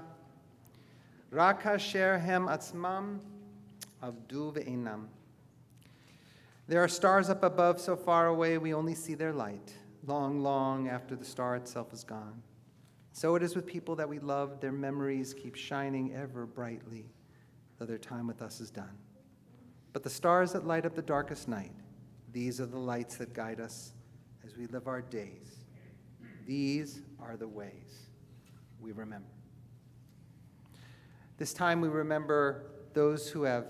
רק כאשר הם עצמם עבדו ואינם. There are stars up above so far away we only see their light, long, long after the star itself is gone. So it is with people that we love. Their memories keep shining ever brightly, though their time with us is done. But the stars that light up the darkest night, these are the lights that guide us as we live our days. These are the ways we remember. This time we remember those who have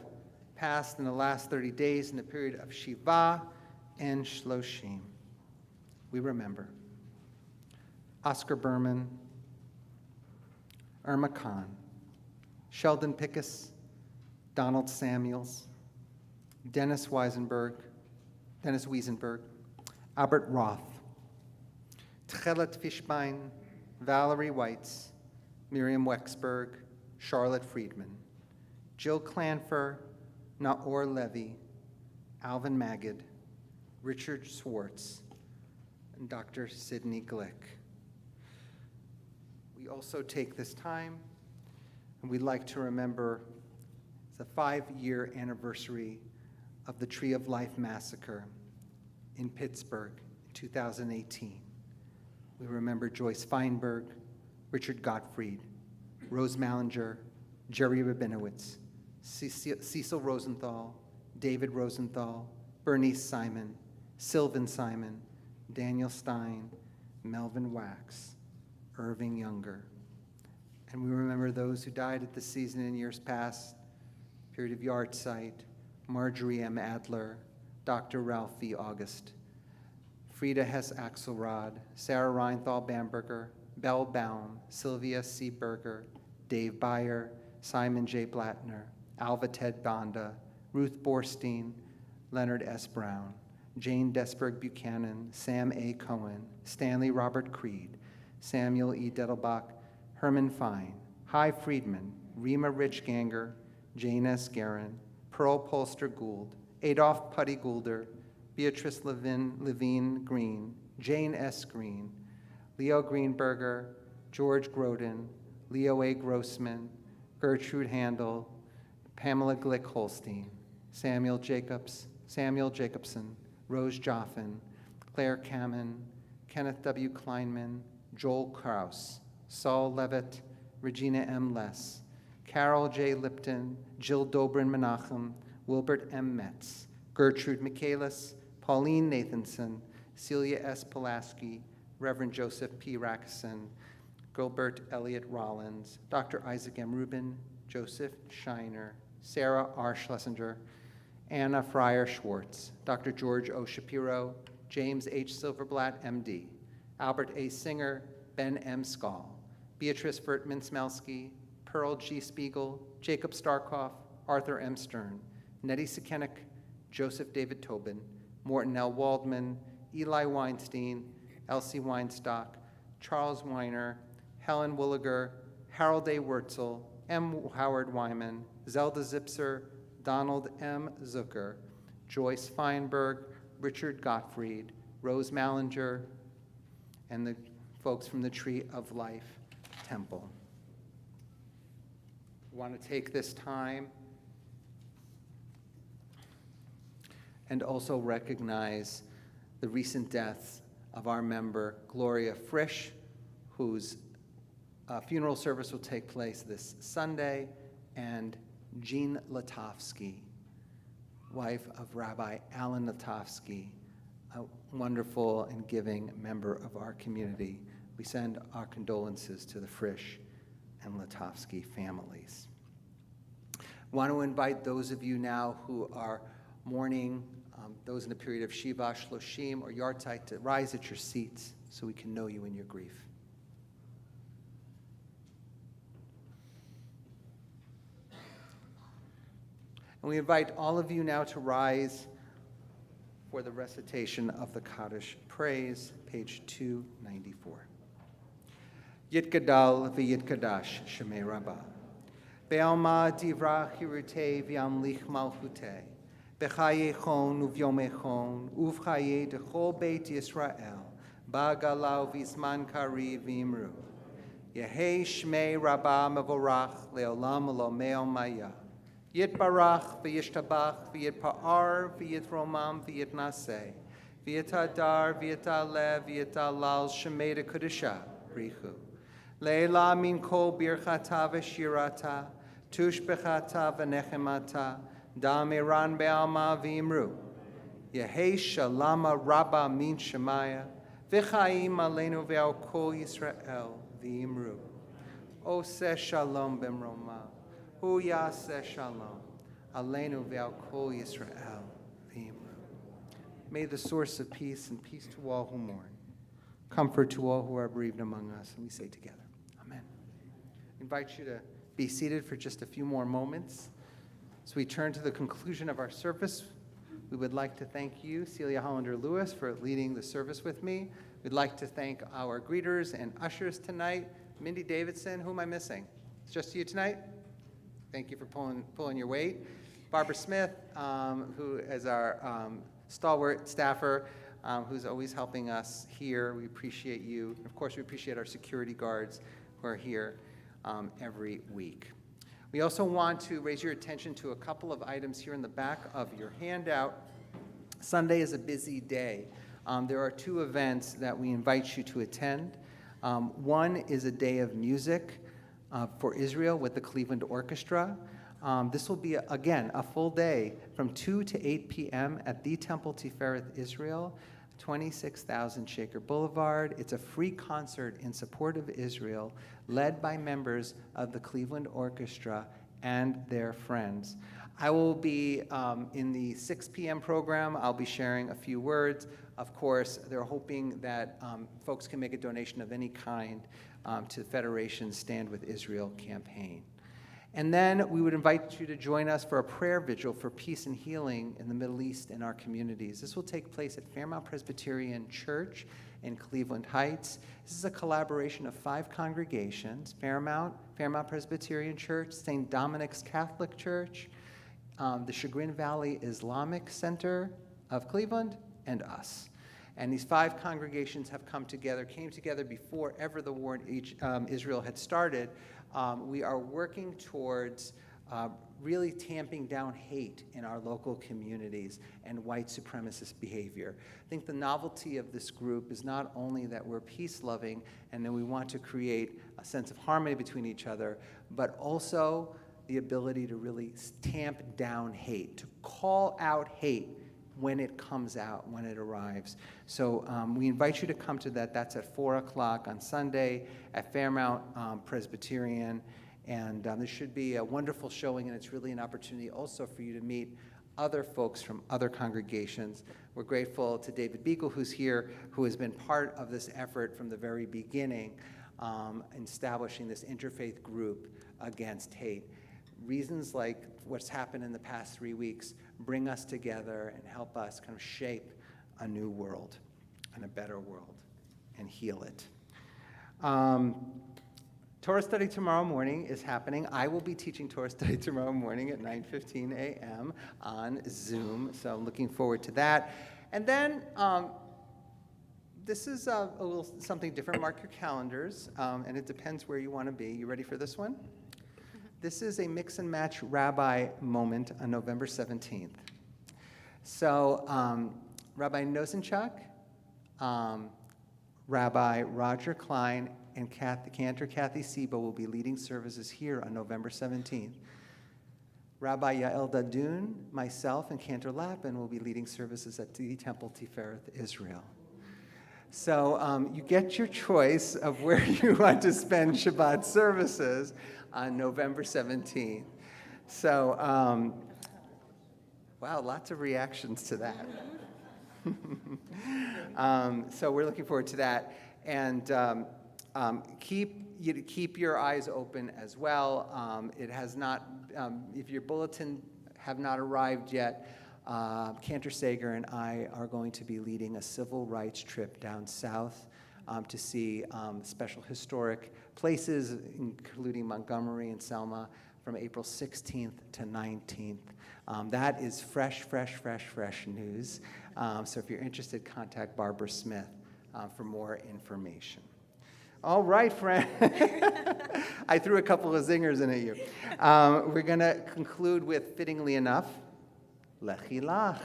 passed in the last 30 days in the period of Shiva and Shloshim. We remember Oscar Berman, Irma Khan, Sheldon Pickus, Donald Samuels, Dennis Wiesenberg, Albert Roth, Tchelet Fishbein, Valerie Weitz, Miriam Wexberg, Charlotte Friedman, Jill Clanfer, Naor Levy, Alvin Magid, Richard Swartz, and Dr. Sidney Glick. We also take this time and we'd like to remember the 5-year anniversary of the Tree of Life massacre in Pittsburgh in 2018. We remember Joyce Feinberg, Richard Gottfried, Rose Mallinger, Jerry Rabinowitz, Cecil Rosenthal, David Rosenthal, Bernice Simon, Sylvan Simon, Daniel Stein, Melvin Wax, Irving Younger. And we remember those who died at the season in years past, period of Yahrzeit, Marjorie M. Adler, Dr. Ralph V. August, Frida Hess Axelrod, Sarah Reinthal Bamberger, Belle Baum, Sylvia C. Berger, Dave Beyer, Simon J. Blattner, Alva Ted Banda, Ruth Borstein, Leonard S. Brown, Jane Desberg Buchanan, Sam A. Cohen, Stanley Robert Creed, Samuel E. Dettelbach, Herman Fine, Hy Friedman, Rima Richganger, Jane S. Guerin, Pearl Polster Gould, Adolph Putty Goulder, Beatrice Levine Green, Jane S. Green, Leo Greenberger, George Grodin, Leo A. Grossman, Gertrude Handel, Pamela Glick Holstein, Samuel Jacobson, Rose Joffin, Claire Kamen, Kenneth W. Kleinman, Joel Kraus, Saul Levitt, Regina M. Less, Carol J. Lipton, Jill Dobrin Menachem, Wilbert M. Metz, Gertrude Michaelis, Pauline Nathanson, Celia S. Pulaski, Reverend Joseph P. Rackson, Gilbert Elliott Rollins, Dr. Isaac M. Rubin, Joseph Shiner, Sarah R. Schlesinger, Anna Fryer Schwartz, Dr. George O. Shapiro, James H. Silverblatt, MD, Albert A. Singer, Ben M. Skall, Beatrice Vertman Smelsky, Pearl G. Spiegel, Jacob Starkoff, Arthur M. Stern, Nettie Sekenik, Joseph David Tobin, Morton L. Waldman, Eli Weinstein, Elsie Weinstock, Charles Weiner, Helen Wooliger, Harold A. Wurtzel, M. Howard Wyman, Zelda Zipser, Donald M. Zucker, Joyce Feinberg, Richard Gottfried, Rose Mallinger, and the folks from the Tree of Life Temple. We want to take this time and also recognize the recent death of our member, Gloria Frisch, whose funeral service will take place this Sunday, and Jean Latofsky, wife of Rabbi Alan Latofsky, a wonderful and giving member of our community. We send our condolences to the Frisch and Latofsky families. I want to invite those of you now who are mourning, those in the period of Shiva, Shloshim, or Yahrzeit, to rise at your seats so we can know you in your grief. And we invite all of you now to rise for the recitation of the Kaddish Praise, page 294. Yitgadal v'yitkadash shemei Rabbah. Be'alma divra hirute v'amlich malchute. B'chayechon uv'yomechon uv'chaye dechol beit Yisrael. Ba'galau v'zman kari v'imru. Yehei shmei Rabbah mevorach le'olam lo me'omaya. Yitbarach v'yishtabach v'yitpa'ar v'yitromam v'yitnaseh v'yitadar v'yitalev v'yitalal shemeda kudisha brichu. Leila min kol birchata v'shirata tush bechata v'nechemata da'meran be'alma v'imru. Yehei shalama rabba min shemaya v'chaim aleinu ve'al kol Yisrael v'imru. Oseh shalom b'mroma. Hu yaseh shalom. Aleinu ve'al kol Yisrael v'imru. May the source of peace and peace to all who mourn, comfort to all who are bereaved among us. And we say together, amen. I invite you to be seated for just a few more moments. As we turn to the conclusion of our service, we would like to thank you, Celia Hollander-Lewis, for leading the service with me. We'd like to thank our greeters and ushers tonight. Mindy Davidson, who am I missing? It's just you tonight? Thank you for pulling your weight. Barbara Smith, who is our stalwart staffer, who's always helping us here. We appreciate you. Of course, we appreciate our security guards who are here every week. We also want to raise your attention to a couple of items here in the back of your handout. Sunday is a busy day. There are two events that we invite you to attend. One is a day of music for Israel with the Cleveland Orchestra. This will be, again, a full day from 2 to 8 p.m. at the Temple Tifereth Israel, 26,000 Shaker Boulevard. It's a free concert in support of Israel, led by members of the Cleveland Orchestra and their friends. I will be in the 6 p.m. program. I'll be sharing a few words. Of course, they're hoping that folks can make a donation of any kind to the Federation's Stand With Israel campaign. And then we would invite you to join us for a prayer vigil for peace and healing in the Middle East and our communities. This will take place at Fairmount Presbyterian Church in Cleveland Heights. This is a collaboration of 5 congregations: Fairmount Presbyterian Church, St. Dominic's Catholic Church, the Chagrin Valley Islamic Center of Cleveland, and us. And these 5 congregations have came together before ever the war in Israel had started. We are working towards really tamping down hate in our local communities and white supremacist behavior. I think the novelty of this group is not only that we're peace-loving and that we want to create a sense of harmony between each other, but also the ability to really tamp down hate, to call out hate when it comes out, when it arrives. So we invite you to come to that. That's at 4 o'clock on Sunday at Fairmount Presbyterian. And this should be a wonderful showing, and it's really an opportunity also for you to meet other folks from other congregations. We're grateful to David Beagle, who's here, who has been part of this effort from the very beginning, in establishing this interfaith group against hate. Reasons like what's happened in the past 3 weeks bring us together and help us kind of shape a new world and a better world and heal it. Torah study tomorrow morning is happening. I will be teaching Torah study tomorrow morning at 9:15 a.m. on Zoom, so I'm looking forward to that. And then this is a little something different. Mark your calendars, and it depends where you want to be. You ready for this one? This is a mix and match rabbi moment on November 17th. So Rabbi Nosenchuk, Rabbi Roger Klein, and Cantor Kathy Sebo will be leading services here on November 17th. Rabbi Yael Dadun, myself, and Cantor Lappin will be leading services at the Temple Tifereth Israel. So you get your choice of where you want to spend Shabbat services on November 17th. So, wow, lots of reactions to that. So we're looking forward to that. And keep your eyes open as well. It has not, if your bulletin have not arrived yet, Cantor Sager and I are going to be leading a civil rights trip down south to see special historic places, including Montgomery and Selma, from April 16th to 19th. That is fresh news. So if you're interested, contact Barbara Smith for more information. All right, friend. I threw a couple of zingers in at you. We're going to conclude with, fittingly enough, Lechi Lach.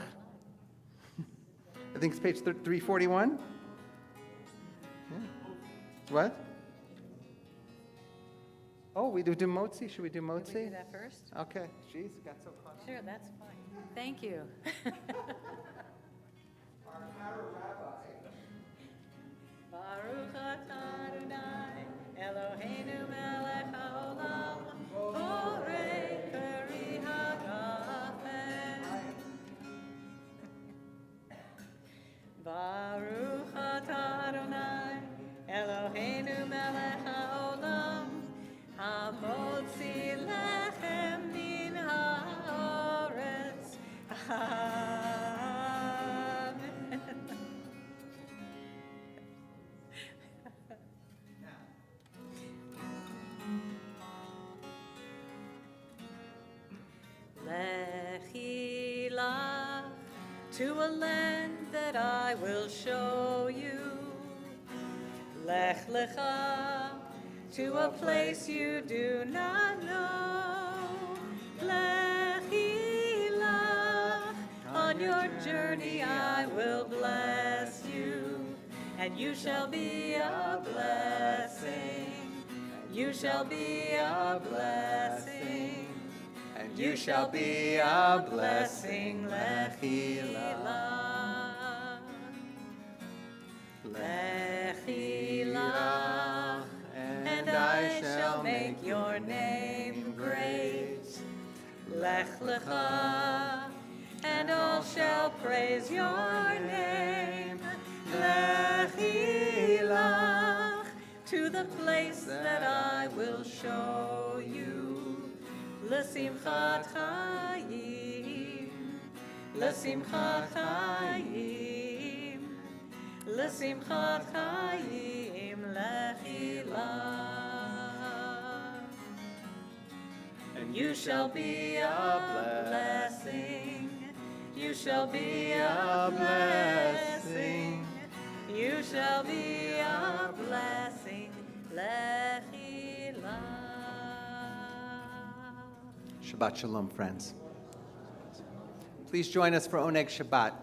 I think it's page 341. Yeah. What? Oh, we do Motzi? Should we do Can we Motzi? do that first? Okay. Jeez, got so close. Sure, that's fine. Thank you. Baruch atah Adonai, Eloheinu melech haolam, borei peri hagafen. Baruch atah Adonai, Eloheinu melech haolam, hamotzi lechem min haaretz. Amen. Lechi lach to a land that I will show you. Lech lecha to a place you do not know. Lechi lach on your journey I will bless you, and you shall be a blessing. You shall be a blessing. And you shall be a blessing, Lechi Lach. Lechi lach, and I shall make your name great. Lech lecha, and all shall praise your name. Lechi lach, to the place that I will show you. L'simchat chayim, l'simchat chayim, l'simchat chayim, lechi lach. And you shall be a blessing. You shall be a blessing. You shall be a blessing, lechi lach. Shabbat Shalom, friends. Please join us for Oneg Shabbat.